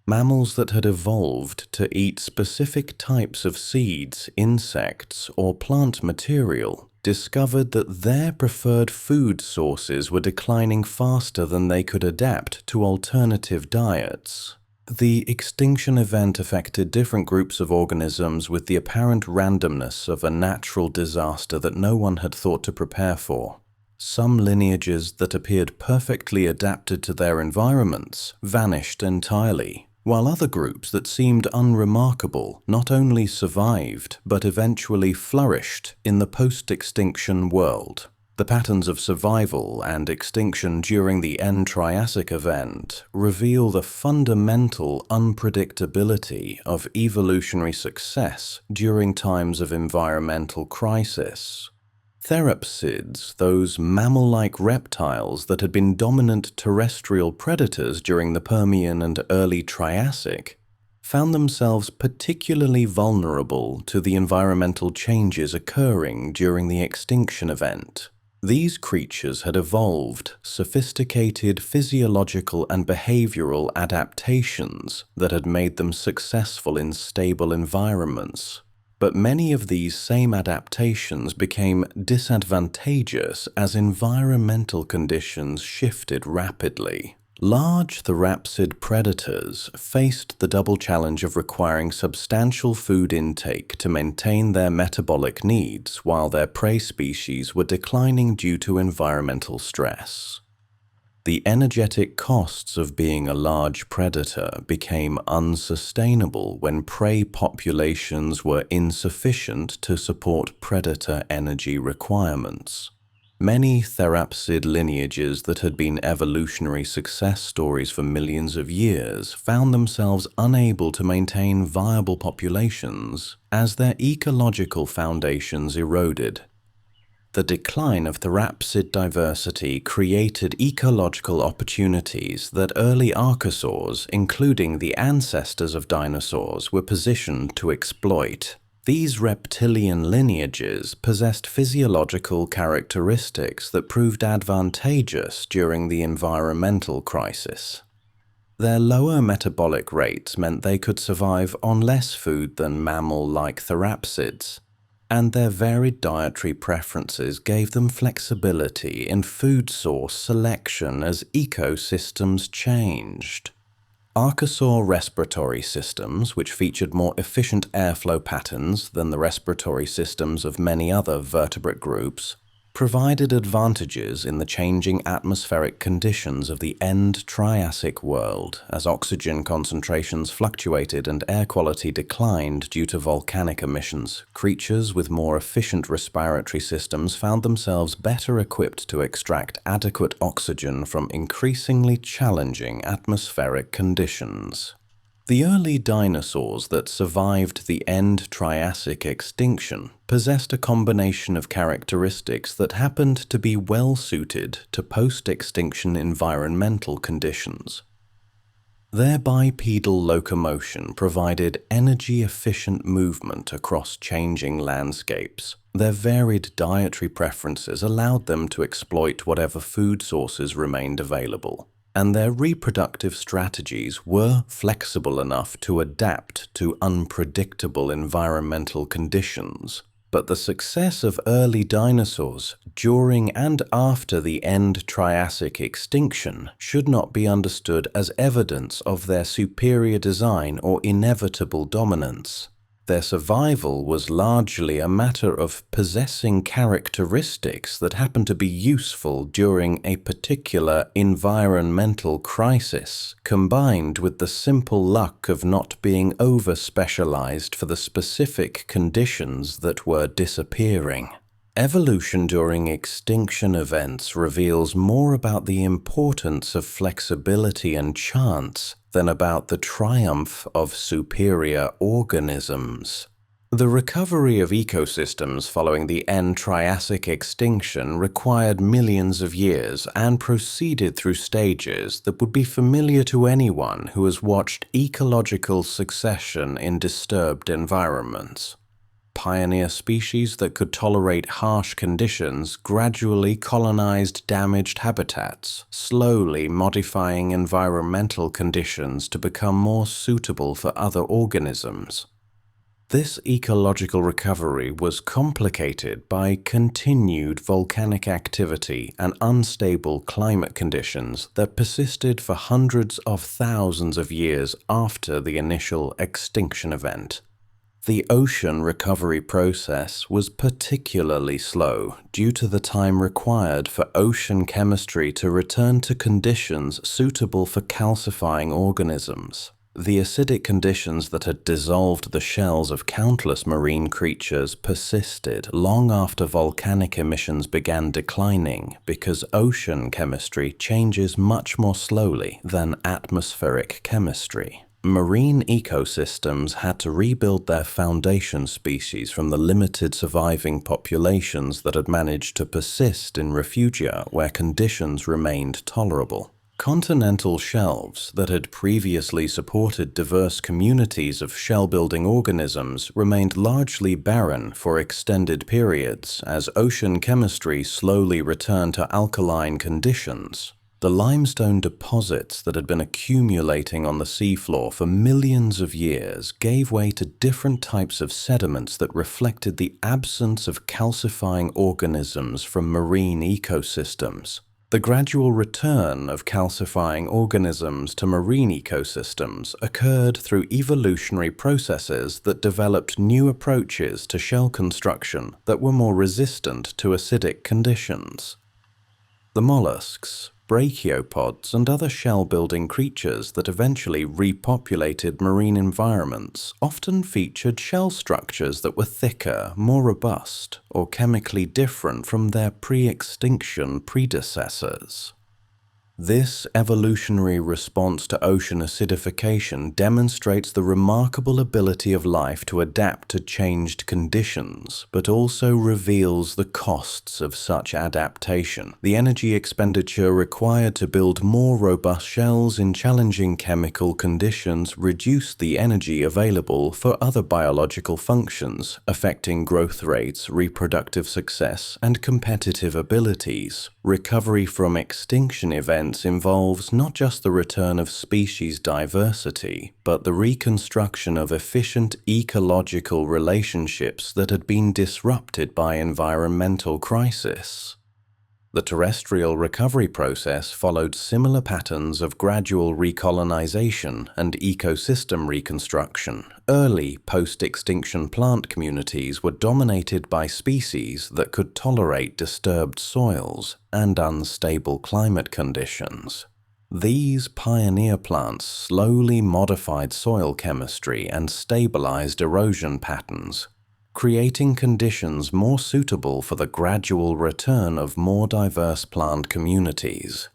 Mammals that had evolved to eat specific types of seeds, insects, or plant material discovered that their preferred food sources were declining faster than they could adapt to alternative diets. The extinction event affected different groups of organisms with the apparent randomness of a natural disaster that no one had thought to prepare for. Some lineages that appeared perfectly adapted to their environments vanished entirely, while other groups that seemed unremarkable not only survived but eventually flourished in the post-extinction world. The patterns of survival and extinction during the end-Triassic event reveal the fundamental unpredictability of evolutionary success during times of environmental crisis. Therapsids, those mammal-like reptiles that had been dominant terrestrial predators during the Permian and early Triassic, found themselves particularly vulnerable to the environmental changes occurring during the extinction event. These creatures had evolved sophisticated physiological and behavioral adaptations that had made them successful in stable environments. But many of these same adaptations became disadvantageous as environmental conditions shifted rapidly. Large therapsid predators faced the double challenge of requiring substantial food intake to maintain their metabolic needs while their prey species were declining due to environmental stress. The energetic costs of being a large predator became unsustainable when prey populations were insufficient to support predator energy requirements. Many therapsid lineages that had been evolutionary success stories for millions of years found themselves unable to maintain viable populations as their ecological foundations eroded. The decline of therapsid diversity created ecological opportunities that early archosaurs, including the ancestors of dinosaurs, were positioned to exploit. These reptilian lineages possessed physiological characteristics that proved advantageous during the environmental crisis. Their lower metabolic rates meant they could survive on less food than mammal-like therapsids, and their varied dietary preferences gave them flexibility in food source selection as ecosystems changed. Archosaur respiratory systems, which featured more efficient airflow patterns than the respiratory systems of many other vertebrate groups, provided advantages in the changing atmospheric conditions of the end-Triassic world as oxygen concentrations fluctuated and air quality declined due to volcanic emissions. Creatures with more efficient respiratory systems found themselves better equipped to extract adequate oxygen from increasingly challenging atmospheric conditions. The early dinosaurs that survived the end-Triassic extinction possessed a combination of characteristics that happened to be well suited to post-extinction environmental conditions. Their bipedal locomotion provided energy-efficient movement across changing landscapes. Their varied dietary preferences allowed them to exploit whatever food sources remained available, and their reproductive strategies were flexible enough to adapt to unpredictable environmental conditions. But the success of early dinosaurs during and after the end-Triassic extinction should not be understood as evidence of their superior design or inevitable dominance. Their survival was largely a matter of possessing characteristics that happened to be useful during a particular environmental crisis, combined with the simple luck of not being over-specialized for the specific conditions that were disappearing. Evolution during extinction events reveals more about the importance of flexibility and chance than about the triumph of superior organisms. The recovery of ecosystems following the end-Triassic extinction required millions of years and proceeded through stages that would be familiar to anyone who has watched ecological succession in disturbed environments. Pioneer species that could tolerate harsh conditions gradually colonized damaged habitats, slowly modifying environmental conditions to become more suitable for other organisms. This ecological recovery was complicated by continued volcanic activity and unstable climate conditions that persisted for hundreds of thousands of years after the initial extinction event. The ocean recovery process was particularly slow due to the time required for ocean chemistry to return to conditions suitable for calcifying organisms. The acidic conditions that had dissolved the shells of countless marine creatures persisted long after volcanic emissions began declining because ocean chemistry changes much more slowly than atmospheric chemistry. Marine ecosystems had to rebuild their foundation species from the limited surviving populations that had managed to persist in refugia where conditions remained tolerable. Continental shelves that had previously supported diverse communities of shell-building organisms remained largely barren for extended periods as ocean chemistry slowly returned to alkaline conditions. The limestone deposits that had been accumulating on the seafloor for millions of years gave way to different types of sediments that reflected the absence of calcifying organisms from marine ecosystems. The gradual return of calcifying organisms to marine ecosystems occurred through evolutionary processes that developed new approaches to shell construction that were more resistant to acidic conditions. The mollusks, brachiopods, and other shell-building creatures that eventually repopulated marine environments often featured shell structures that were thicker, more robust, or chemically different from their pre-extinction predecessors. This evolutionary response to ocean acidification demonstrates the remarkable ability of life to adapt to changed conditions, but also reveals the costs of such adaptation. The energy expenditure required to build more robust shells in challenging chemical conditions reduced the energy available for other biological functions, affecting growth rates, reproductive success, and competitive abilities. Recovery from extinction events involves not just the return of species diversity, but the reconstruction of efficient ecological relationships that had been disrupted by environmental crisis. The terrestrial recovery process followed similar patterns of gradual recolonization and ecosystem reconstruction. Early post-extinction plant communities were dominated by species that could tolerate disturbed soils and unstable climate conditions. These pioneer plants slowly modified soil chemistry and stabilized erosion patterns, creating conditions more suitable for the gradual return of more diverse plant communities.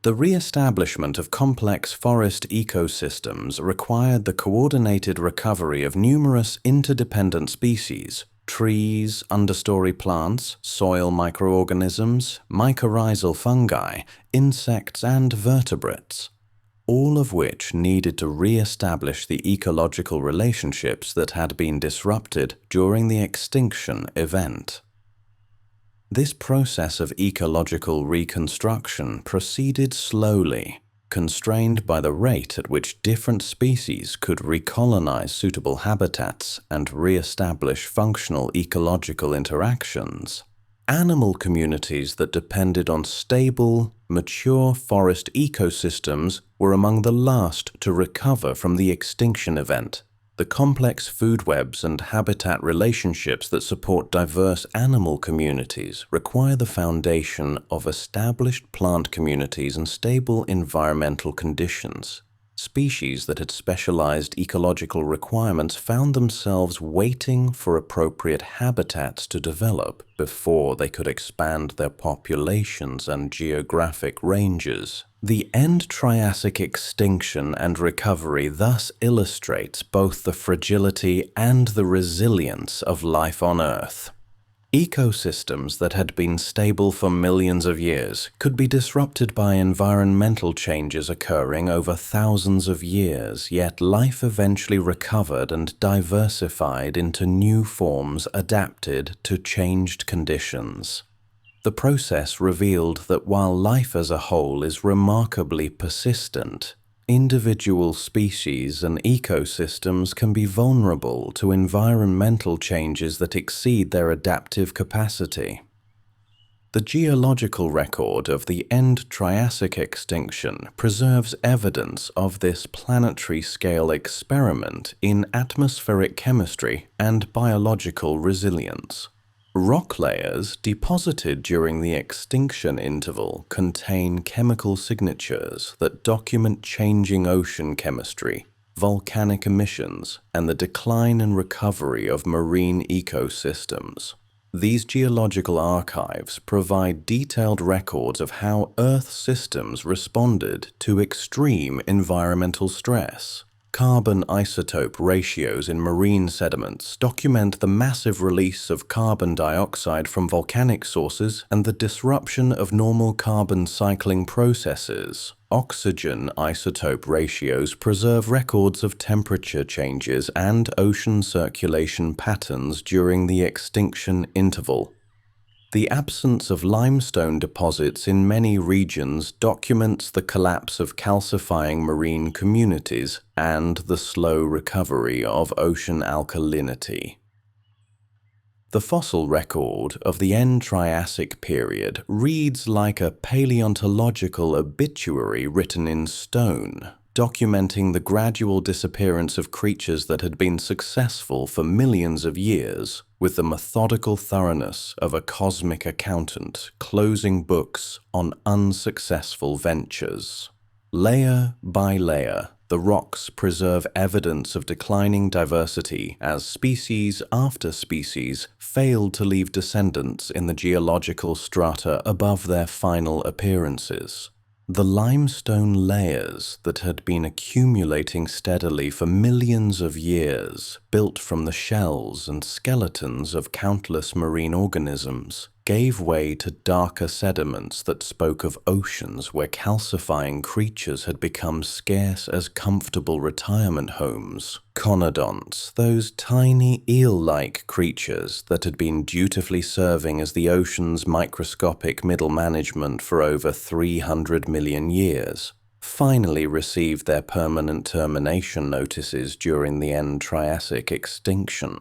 The re-establishment of complex forest ecosystems required the coordinated recovery of numerous interdependent species: trees, understory plants, soil microorganisms, mycorrhizal fungi, insects, and vertebrates, all of which needed to re-establish the ecological relationships that had been disrupted during the extinction event. This process of ecological reconstruction proceeded slowly, constrained by the rate at which different species could recolonize suitable habitats and re-establish functional ecological interactions. Animal communities that depended on stable, mature forest ecosystems were among the last to recover from the extinction event. The complex food webs and habitat relationships that support diverse animal communities require the foundation of established plant communities and stable environmental conditions. Species that had specialized ecological requirements found themselves waiting for appropriate habitats to develop before they could expand their populations and geographic ranges. The end-Triassic extinction and recovery thus illustrates both the fragility and the resilience of life on Earth. Ecosystems that had been stable for millions of years could be disrupted by environmental changes occurring over thousands of years, yet life eventually recovered and diversified into new forms adapted to changed conditions. The process revealed that while life as a whole is remarkably persistent, individual species and ecosystems can be vulnerable to environmental changes that exceed their adaptive capacity. The geological record of the end-Triassic extinction preserves evidence of this planetary scale experiment in atmospheric chemistry and biological resilience. Rock layers deposited during the extinction interval contain chemical signatures that document changing ocean chemistry, volcanic emissions, and the decline and recovery of marine ecosystems. These geological archives provide detailed records of how Earth systems responded to extreme environmental stress. Carbon isotope ratios in marine sediments document the massive release of carbon dioxide from volcanic sources and the disruption of normal carbon cycling processes. Oxygen isotope ratios preserve records of temperature changes and ocean circulation patterns during the extinction interval. The absence of limestone deposits in many regions documents the collapse of calcifying marine communities and the slow recovery of ocean alkalinity. The fossil record of the end-Triassic period reads like a paleontological obituary written in stone, documenting the gradual disappearance of creatures that had been successful for millions of years, with the methodical thoroughness of a cosmic accountant closing books on unsuccessful ventures. Layer by layer, the rocks preserve evidence of declining diversity as species after species failed to leave descendants in the geological strata above their final appearances. The limestone layers that had been accumulating steadily for millions of years, built from the shells and skeletons of countless marine organisms, gave way to darker sediments that spoke of oceans where calcifying creatures had become scarce as comfortable retirement homes. Conodonts, those tiny eel-like creatures that had been dutifully serving as the ocean's microscopic middle management for over 300 million years, finally received their permanent termination notices during the end-Triassic extinction.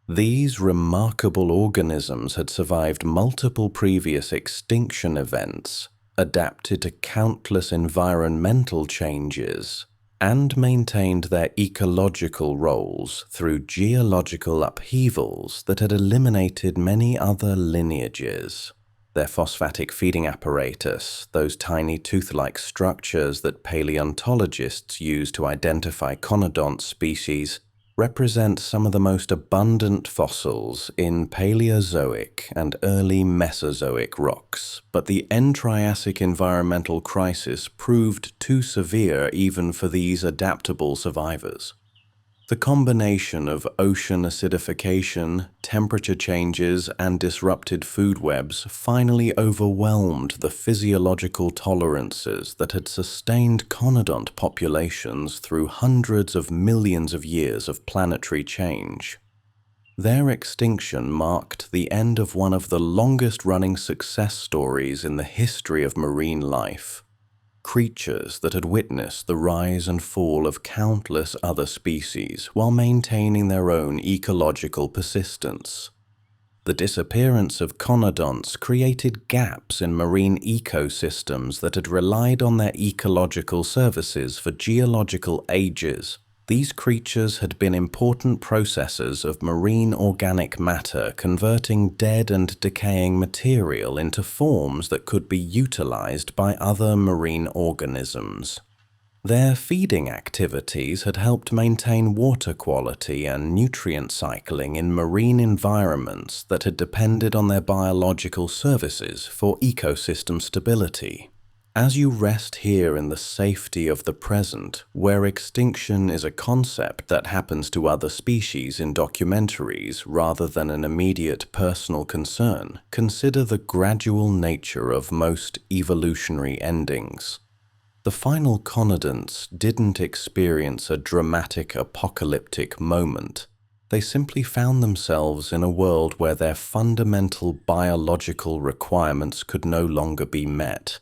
These remarkable organisms had survived multiple previous extinction events, adapted to countless environmental changes, and maintained their ecological roles through geological upheavals that had eliminated many other lineages. Their phosphatic feeding apparatus, those tiny tooth-like structures that paleontologists use to identify conodont species, represent some of the most abundant fossils in Paleozoic and early Mesozoic rocks, but the end-Triassic environmental crisis proved too severe even for these adaptable survivors. The combination of ocean acidification, temperature changes, and disrupted food webs finally overwhelmed the physiological tolerances that had sustained conodont populations through hundreds of millions of years of planetary change. Their extinction marked the end of one of the longest-running success stories in the history of marine life. creatures that had witnessed the rise and fall of countless other species while maintaining their own ecological persistence. The disappearance of conodonts created gaps in marine ecosystems that had relied on their ecological services for geological ages. These creatures had been important processors of marine organic matter, converting dead and decaying material into forms that could be utilized by other marine organisms. Their feeding activities had helped maintain water quality and nutrient cycling in marine environments that had depended on their biological services for ecosystem stability. As you rest here in the safety of the present, where extinction is a concept that happens to other species in documentaries rather than an immediate personal concern, consider the gradual nature of most evolutionary endings. The final conodonts didn't experience a dramatic apocalyptic moment. They simply found themselves in a world where their fundamental biological requirements could no longer be met.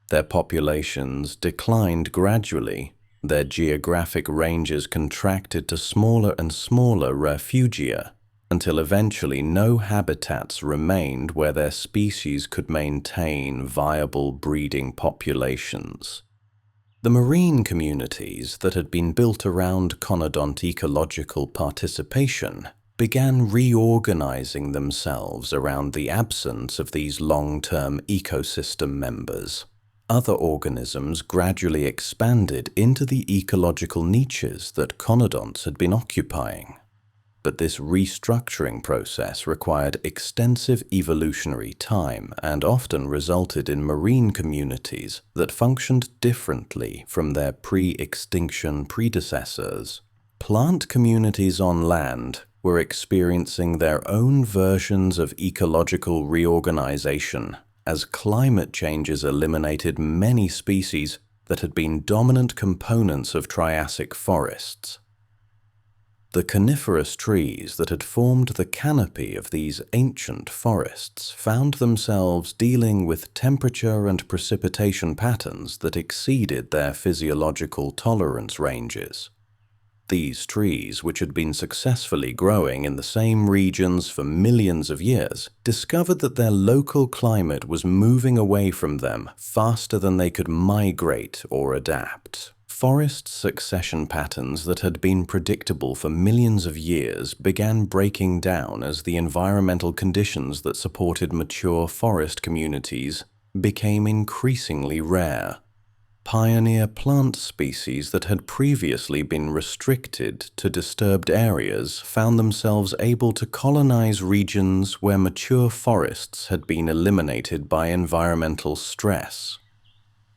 Their populations declined gradually, their geographic ranges contracted to smaller and smaller refugia, until eventually no habitats remained where their species could maintain viable breeding populations. The marine communities that had been built around conodont ecological participation began reorganizing themselves around the absence of these long-term ecosystem members. Other organisms gradually expanded into the ecological niches that conodonts had been occupying. But this restructuring process required extensive evolutionary time and often resulted in marine communities that functioned differently from their pre-extinction predecessors. Plant communities on land were experiencing their own versions of ecological reorganization as climate changes eliminated many species that had been dominant components of Triassic forests. The coniferous trees that had formed the canopy of these ancient forests found themselves dealing with temperature and precipitation patterns that exceeded their physiological tolerance ranges. These trees, which had been successfully growing in the same regions for millions of years, discovered that their local climate was moving away from them faster than they could migrate or adapt. Forest succession patterns that had been predictable for millions of years began breaking down as the environmental conditions that supported mature forest communities became increasingly rare. Pioneer plant species that had previously been restricted to disturbed areas found themselves able to colonize regions where mature forests had been eliminated by environmental stress.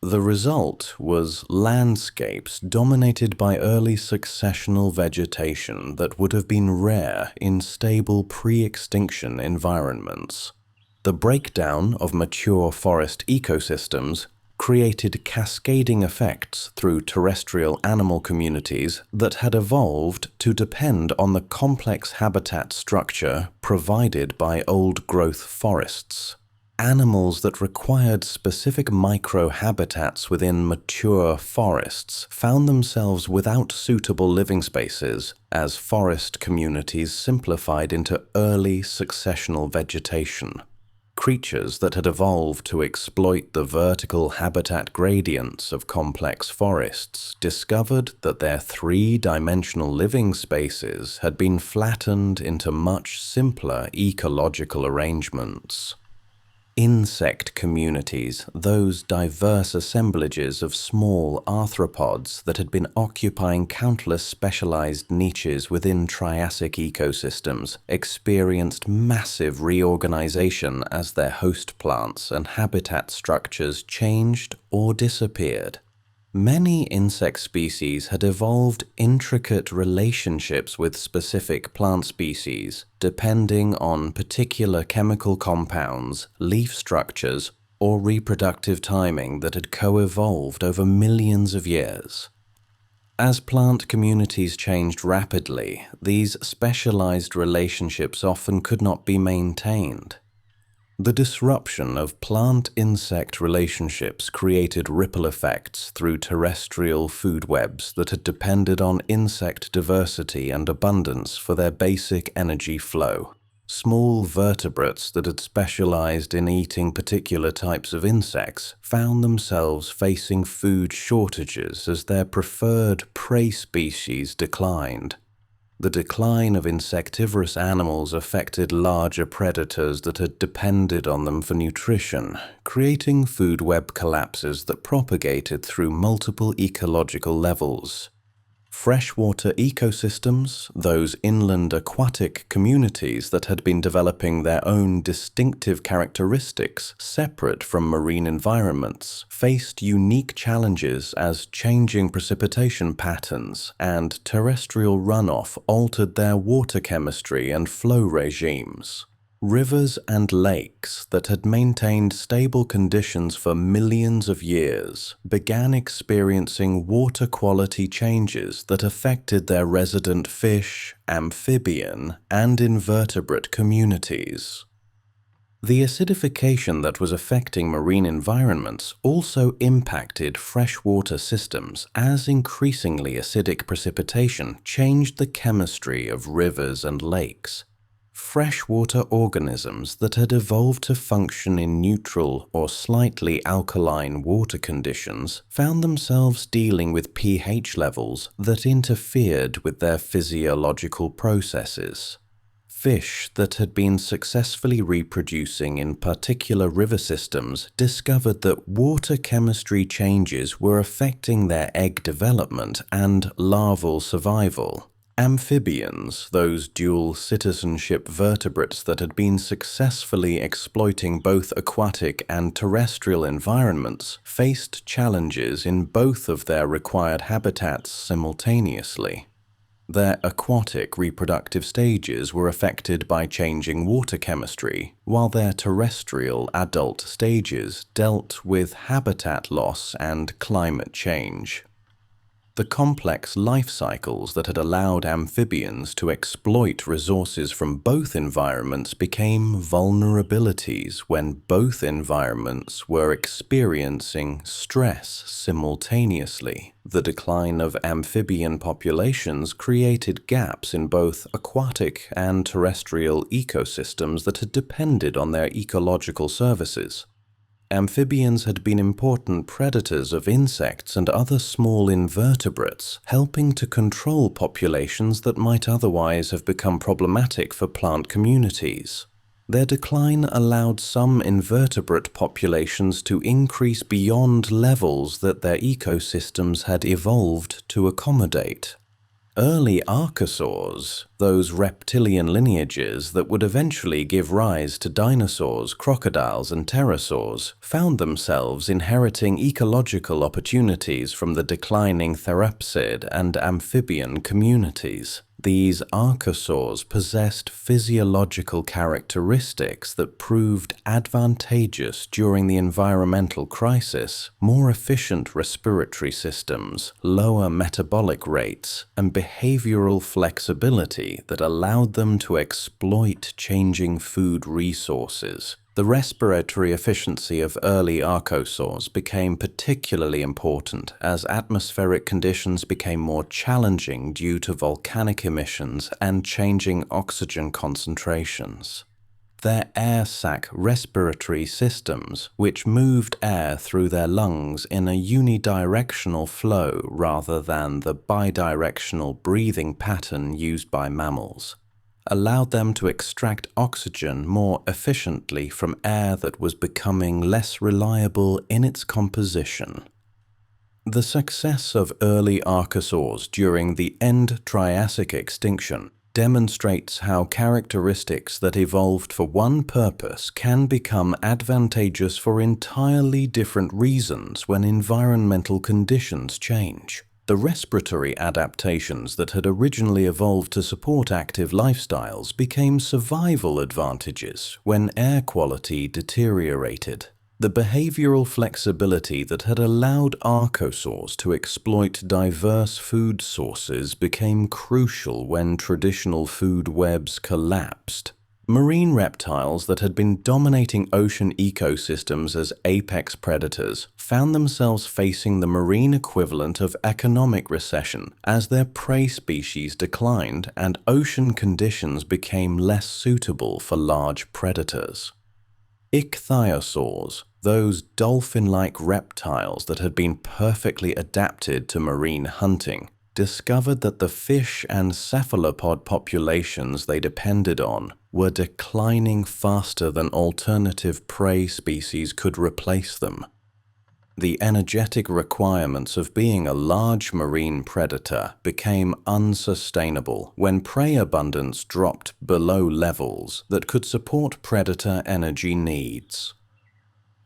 The result was landscapes dominated by early successional vegetation that would have been rare in stable pre-extinction environments. The breakdown of mature forest ecosystems created cascading effects through terrestrial animal communities that had evolved to depend on the complex habitat structure provided by old-growth forests. Animals that required specific microhabitats within mature forests found themselves without suitable living spaces as forest communities simplified into early successional vegetation. Creatures that had evolved to exploit the vertical habitat gradients of complex forests discovered that their three-dimensional living spaces had been flattened into much simpler ecological arrangements. Insect communities, those diverse assemblages of small arthropods that had been occupying countless specialized niches within Triassic ecosystems, experienced massive reorganization as their host plants and habitat structures changed or disappeared. Many insect species had evolved intricate relationships with specific plant species, depending on particular chemical compounds, leaf structures, or reproductive timing that had co-evolved over millions of years. As plant communities changed rapidly, these specialized relationships often could not be maintained. The disruption of plant-insect relationships created ripple effects through terrestrial food webs that had depended on insect diversity and abundance for their basic energy flow. Small vertebrates that had specialized in eating particular types of insects found themselves facing food shortages as their preferred prey species declined. The decline of insectivorous animals affected larger predators that had depended on them for nutrition, creating food web collapses that propagated through multiple ecological levels. Freshwater ecosystems, those inland aquatic communities that had been developing their own distinctive characteristics separate from marine environments, faced unique challenges as changing precipitation patterns and terrestrial runoff altered their water chemistry and flow regimes. Rivers and lakes that had maintained stable conditions for millions of years began experiencing water quality changes that affected their resident fish, amphibian, and invertebrate communities. The acidification that was affecting marine environments also impacted freshwater systems as increasingly acidic precipitation changed the chemistry of rivers and lakes. Freshwater organisms that had evolved to function in neutral or slightly alkaline water conditions found themselves dealing with pH levels that interfered with their physiological processes. Fish that had been successfully reproducing in particular river systems discovered that water chemistry changes were affecting their egg development and larval survival. Amphibians, those dual citizenship vertebrates that had been successfully exploiting both aquatic and terrestrial environments, faced challenges in both of their required habitats simultaneously. Their aquatic reproductive stages were affected by changing water chemistry, while their terrestrial adult stages dealt with habitat loss and climate change. The complex life cycles that had allowed amphibians to exploit resources from both environments became vulnerabilities when both environments were experiencing stress simultaneously. The decline of amphibian populations created gaps in both aquatic and terrestrial ecosystems that had depended on their ecological services. Amphibians had been important predators of insects and other small invertebrates, helping to control populations that might otherwise have become problematic for plant communities. Their decline allowed some invertebrate populations to increase beyond levels that their ecosystems had evolved to accommodate. Early archosaurs, those reptilian lineages that would eventually give rise to dinosaurs, crocodiles, and pterosaurs, found themselves inheriting ecological opportunities from the declining therapsid and amphibian communities. These archosaurs possessed physiological characteristics that proved advantageous during the environmental crisis: more efficient respiratory systems, lower metabolic rates, and behavioral flexibility that allowed them to exploit changing food resources. The respiratory efficiency of early archosaurs became particularly important as atmospheric conditions became more challenging due to volcanic emissions and changing oxygen concentrations. Their air sac respiratory systems, which moved air through their lungs in a unidirectional flow rather than the bidirectional breathing pattern used by mammals, allowed them to extract oxygen more efficiently from air that was becoming less reliable in its composition. The success of early archosaurs during the end-Triassic extinction demonstrates how characteristics that evolved for one purpose can become advantageous for entirely different reasons when environmental conditions change. The respiratory adaptations that had originally evolved to support active lifestyles became survival advantages when air quality deteriorated. The behavioral flexibility that had allowed archosaurs to exploit diverse food sources became crucial when traditional food webs collapsed. Marine reptiles that had been dominating ocean ecosystems as apex predators found themselves facing the marine equivalent of economic recession as their prey species declined and ocean conditions became less suitable for large predators. Ichthyosaurs, those dolphin-like reptiles that had been perfectly adapted to marine hunting, discovered that the fish and cephalopod populations they depended on were declining faster than alternative prey species could replace them. The energetic requirements of being a large marine predator became unsustainable when prey abundance dropped below levels that could support predator energy needs.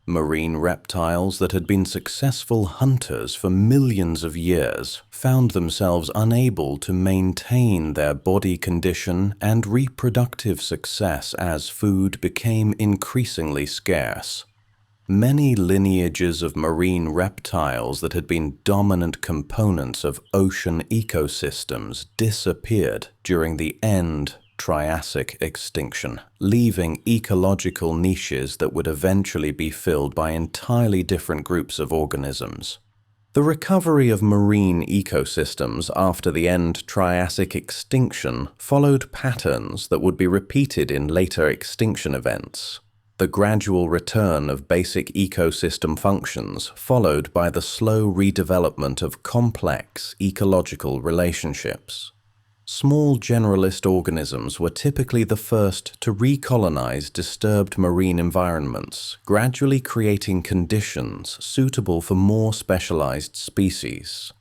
Marine reptiles that had been successful hunters for millions of years found themselves unable to maintain their body condition and reproductive success as food became increasingly scarce. Many lineages of marine reptiles that had been dominant components of ocean ecosystems disappeared during the end-Triassic extinction, leaving ecological niches that would eventually be filled by entirely different groups of organisms. The recovery of marine ecosystems after the end-Triassic extinction followed patterns that would be repeated in later extinction events. The gradual return of basic ecosystem functions followed by the slow redevelopment of complex ecological relationships. Small generalist organisms were typically the first to recolonize disturbed marine environments, gradually creating conditions suitable for more specialized species.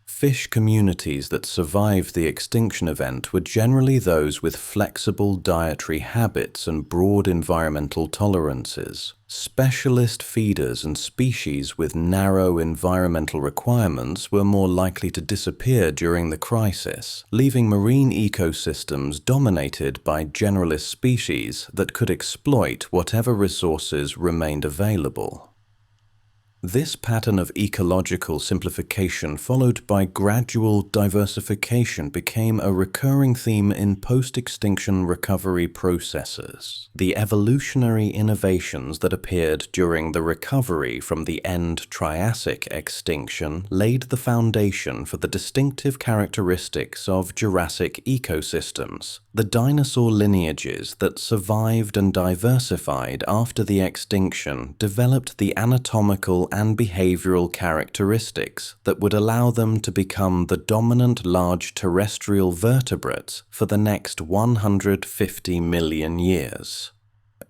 Fish communities that survived the extinction event were generally those with flexible dietary habits and broad environmental tolerances. Specialist feeders and species with narrow environmental requirements were more likely to disappear during the crisis, leaving marine ecosystems dominated by generalist species that could exploit whatever resources remained available. This pattern of ecological simplification followed by gradual diversification became a recurring theme in post-extinction recovery processes. The evolutionary innovations that appeared during the recovery from the end-Triassic extinction laid the foundation for the distinctive characteristics of Jurassic ecosystems. The dinosaur lineages that survived and diversified after the extinction developed the anatomical and behavioral characteristics that would allow them to become the dominant large terrestrial vertebrates for the next 150 million years.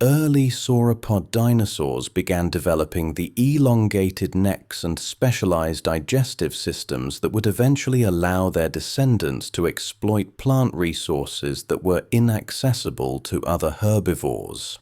Early sauropod dinosaurs began developing the elongated necks and specialized digestive systems that would eventually allow their descendants to exploit plant resources that were inaccessible to other herbivores.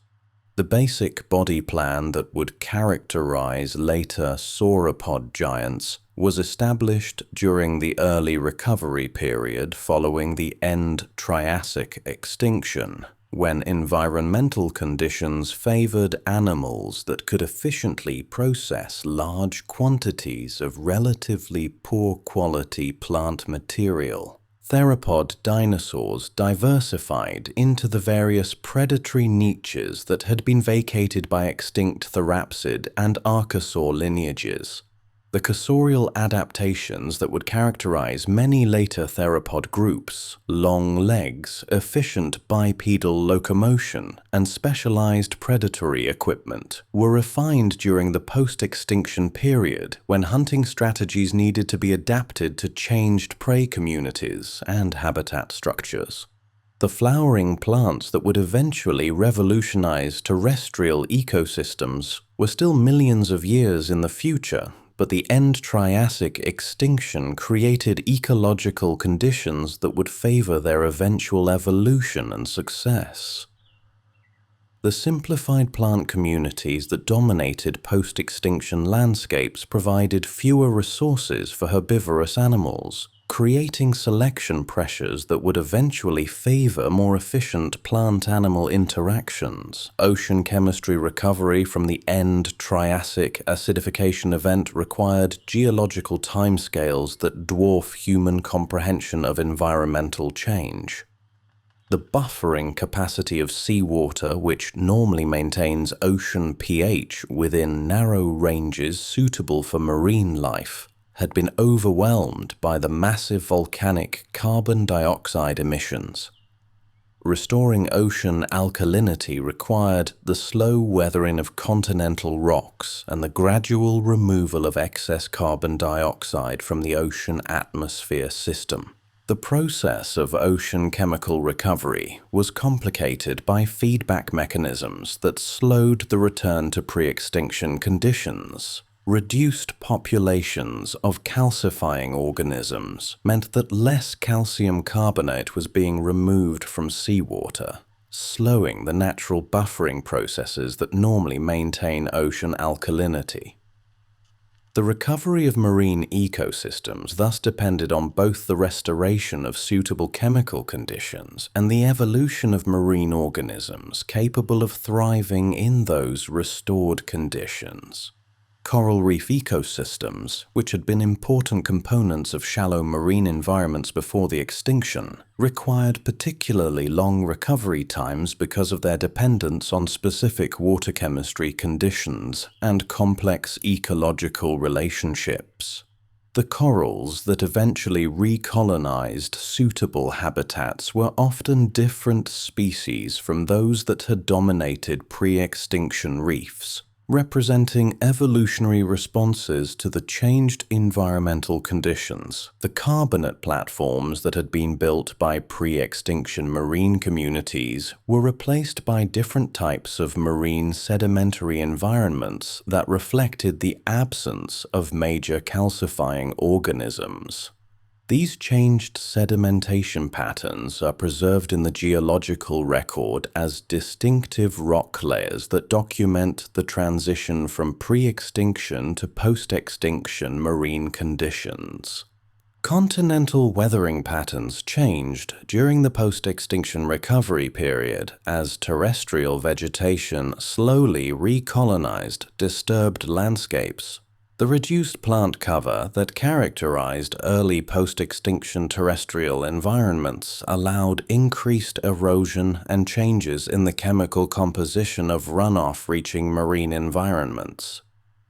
The basic body plan that would characterize later sauropod giants was established during the early recovery period following the end-Triassic extinction, when environmental conditions favored animals that could efficiently process large quantities of relatively poor quality plant material. Theropod dinosaurs diversified into the various predatory niches that had been vacated by extinct therapsid and archosaur lineages. The cursorial adaptations that would characterize many later theropod groups, long legs, efficient bipedal locomotion, and specialized predatory equipment, were refined during the post-extinction period when hunting strategies needed to be adapted to changed prey communities and habitat structures. The flowering plants that would eventually revolutionize terrestrial ecosystems were still millions of years in the future, but the end-Triassic extinction created ecological conditions that would favor their eventual evolution and success. The simplified plant communities that dominated post-extinction landscapes provided fewer resources for herbivorous animals, creating selection pressures that would eventually favor more efficient plant-animal interactions. Ocean chemistry recovery from the end-Triassic acidification event required geological timescales that dwarf human comprehension of environmental change. The buffering capacity of seawater, which normally maintains ocean pH within narrow ranges suitable for marine life, had been overwhelmed by the massive volcanic carbon dioxide emissions. Restoring ocean alkalinity required the slow weathering of continental rocks and the gradual removal of excess carbon dioxide from the ocean atmosphere system. The process of ocean chemical recovery was complicated by feedback mechanisms that slowed the return to pre-extinction conditions. Reduced populations of calcifying organisms meant that less calcium carbonate was being removed from seawater, slowing the natural buffering processes that normally maintain ocean alkalinity. The recovery of marine ecosystems thus depended on both the restoration of suitable chemical conditions and the evolution of marine organisms capable of thriving in those restored conditions. Coral reef ecosystems, which had been important components of shallow marine environments before the extinction, required particularly long recovery times because of their dependence on specific water chemistry conditions and complex ecological relationships. The corals that eventually recolonized suitable habitats were often different species from those that had dominated pre-extinction reefs, representing evolutionary responses to the changed environmental conditions. The carbonate platforms that had been built by pre-extinction marine communities were replaced by different types of marine sedimentary environments that reflected the absence of major calcifying organisms. These changed sedimentation patterns are preserved in the geological record as distinctive rock layers that document the transition from pre-extinction to post-extinction marine conditions. Continental weathering patterns changed during the post-extinction recovery period as terrestrial vegetation slowly recolonized disturbed landscapes. The reduced plant cover that characterized early post-extinction terrestrial environments allowed increased erosion and changes in the chemical composition of runoff reaching marine environments.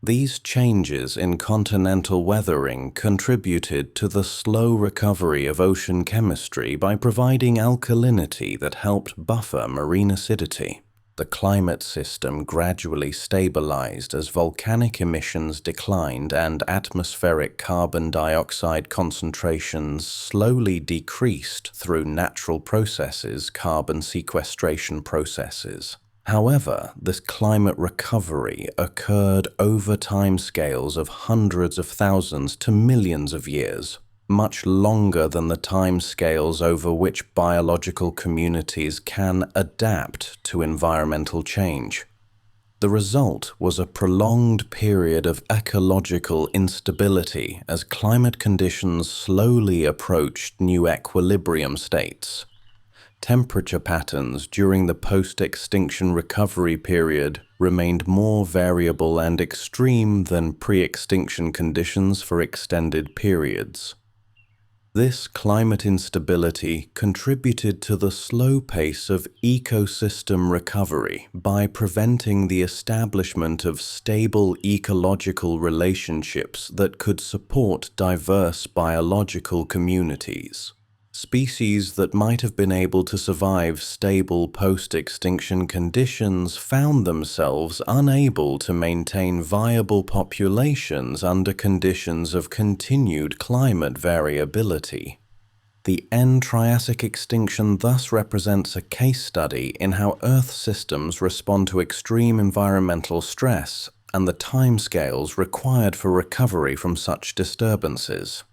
These changes in continental weathering contributed to the slow recovery of ocean chemistry by providing alkalinity that helped buffer marine acidity. The climate system gradually stabilized as volcanic emissions declined and atmospheric carbon dioxide concentrations slowly decreased through natural processes, carbon sequestration processes. However, this climate recovery occurred over timescales of hundreds of thousands to millions of years, much longer than the timescales over which biological communities can adapt to environmental change. The result was a prolonged period of ecological instability as climate conditions slowly approached new equilibrium states. Temperature patterns during the post-extinction recovery period remained more variable and extreme than pre-extinction conditions for extended periods. This climate instability contributed to the slow pace of ecosystem recovery by preventing the establishment of stable ecological relationships that could support diverse biological communities. Species that might have been able to survive stable post-extinction conditions found themselves unable to maintain viable populations under conditions of continued climate variability. The end-Triassic extinction thus represents a case study in how Earth systems respond to extreme environmental stress and the timescales required for recovery from such disturbances.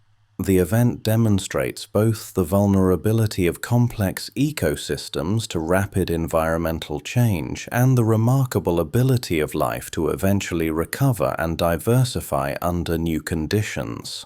The event demonstrates both the vulnerability of complex ecosystems to rapid environmental change and the remarkable ability of life to eventually recover and diversify under new conditions.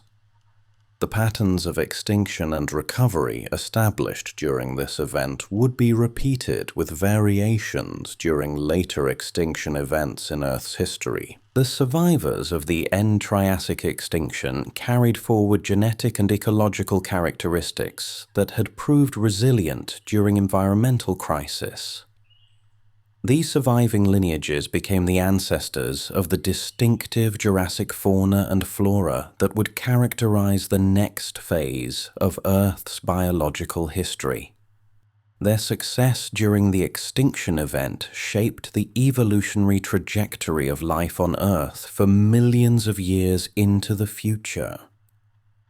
The patterns of extinction and recovery established during this event would be repeated with variations during later extinction events in Earth's history. The survivors of the end-Triassic extinction carried forward genetic and ecological characteristics that had proved resilient during environmental crisis. These surviving lineages became the ancestors of the distinctive Jurassic fauna and flora that would characterize the next phase of Earth's biological history. Their success during the extinction event shaped the evolutionary trajectory of life on Earth for millions of years into the future.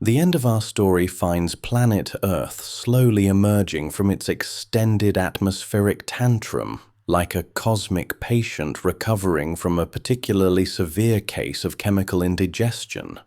The end of our story finds planet Earth slowly emerging from its extended atmospheric tantrum, like a cosmic patient recovering from a particularly severe case of chemical indigestion.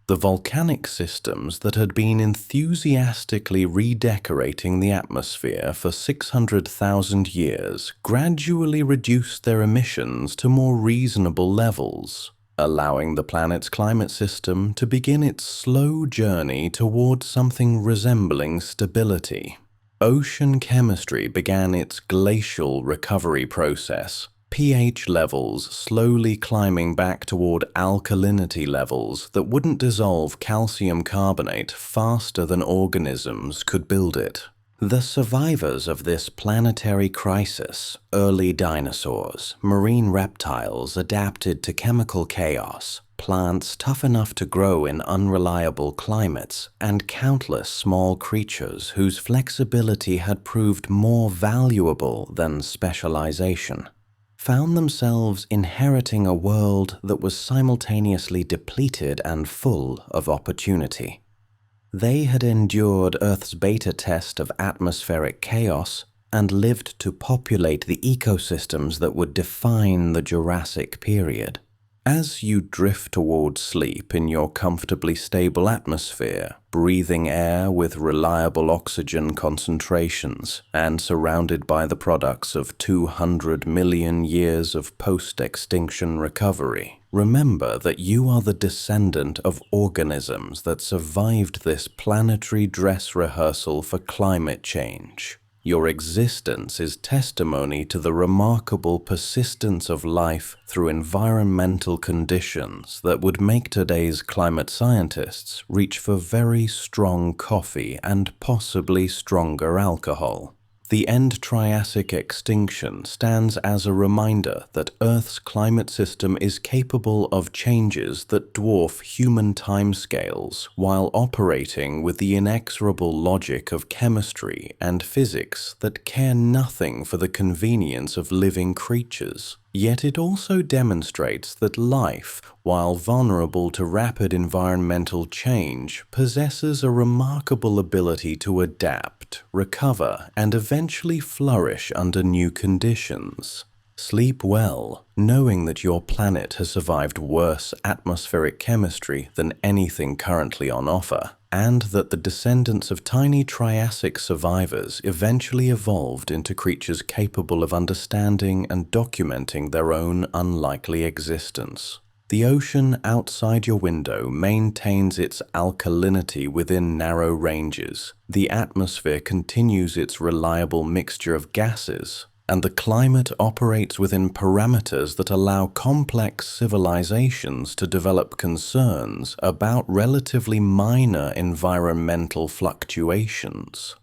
The volcanic systems that had been enthusiastically redecorating the atmosphere for 600,000 years gradually reduced their emissions to more reasonable levels, allowing the planet's climate system to begin its slow journey towards something resembling stability. Ocean chemistry began its glacial recovery process, pH levels slowly climbing back toward alkalinity levels that wouldn't dissolve calcium carbonate faster than organisms could build it. The survivors of this planetary crisis, early dinosaurs, marine reptiles adapted to chemical chaos, plants tough enough to grow in unreliable climates, and countless small creatures whose flexibility had proved more valuable than specialization, found themselves inheriting a world that was simultaneously depleted and full of opportunity. They had endured Earth's beta test of atmospheric chaos and lived to populate the ecosystems that would define the Jurassic period. As you drift towards sleep in your comfortably stable atmosphere, breathing air with reliable oxygen concentrations, and surrounded by the products of 200 million years of post-extinction recovery, remember that you are the descendant of organisms that survived this planetary dress rehearsal for climate change. Your existence is testimony to the remarkable persistence of life through environmental conditions that would make today's climate scientists reach for very strong coffee and possibly stronger alcohol. The end-Triassic extinction stands as a reminder that Earth's climate system is capable of changes that dwarf human timescales while operating with the inexorable logic of chemistry and physics that care nothing for the convenience of living creatures. Yet it also demonstrates that life, while vulnerable to rapid environmental change, possesses a remarkable ability to adapt, recover, and eventually flourish under new conditions. Sleep well, knowing that your planet has survived worse atmospheric chemistry than anything currently on offer, and that the descendants of tiny Triassic survivors eventually evolved into creatures capable of understanding and documenting their own unlikely existence. The ocean outside your window maintains its alkalinity within narrow ranges, the atmosphere continues its reliable mixture of gases, and the climate operates within parameters that allow complex civilizations to develop concerns about relatively minor environmental fluctuations.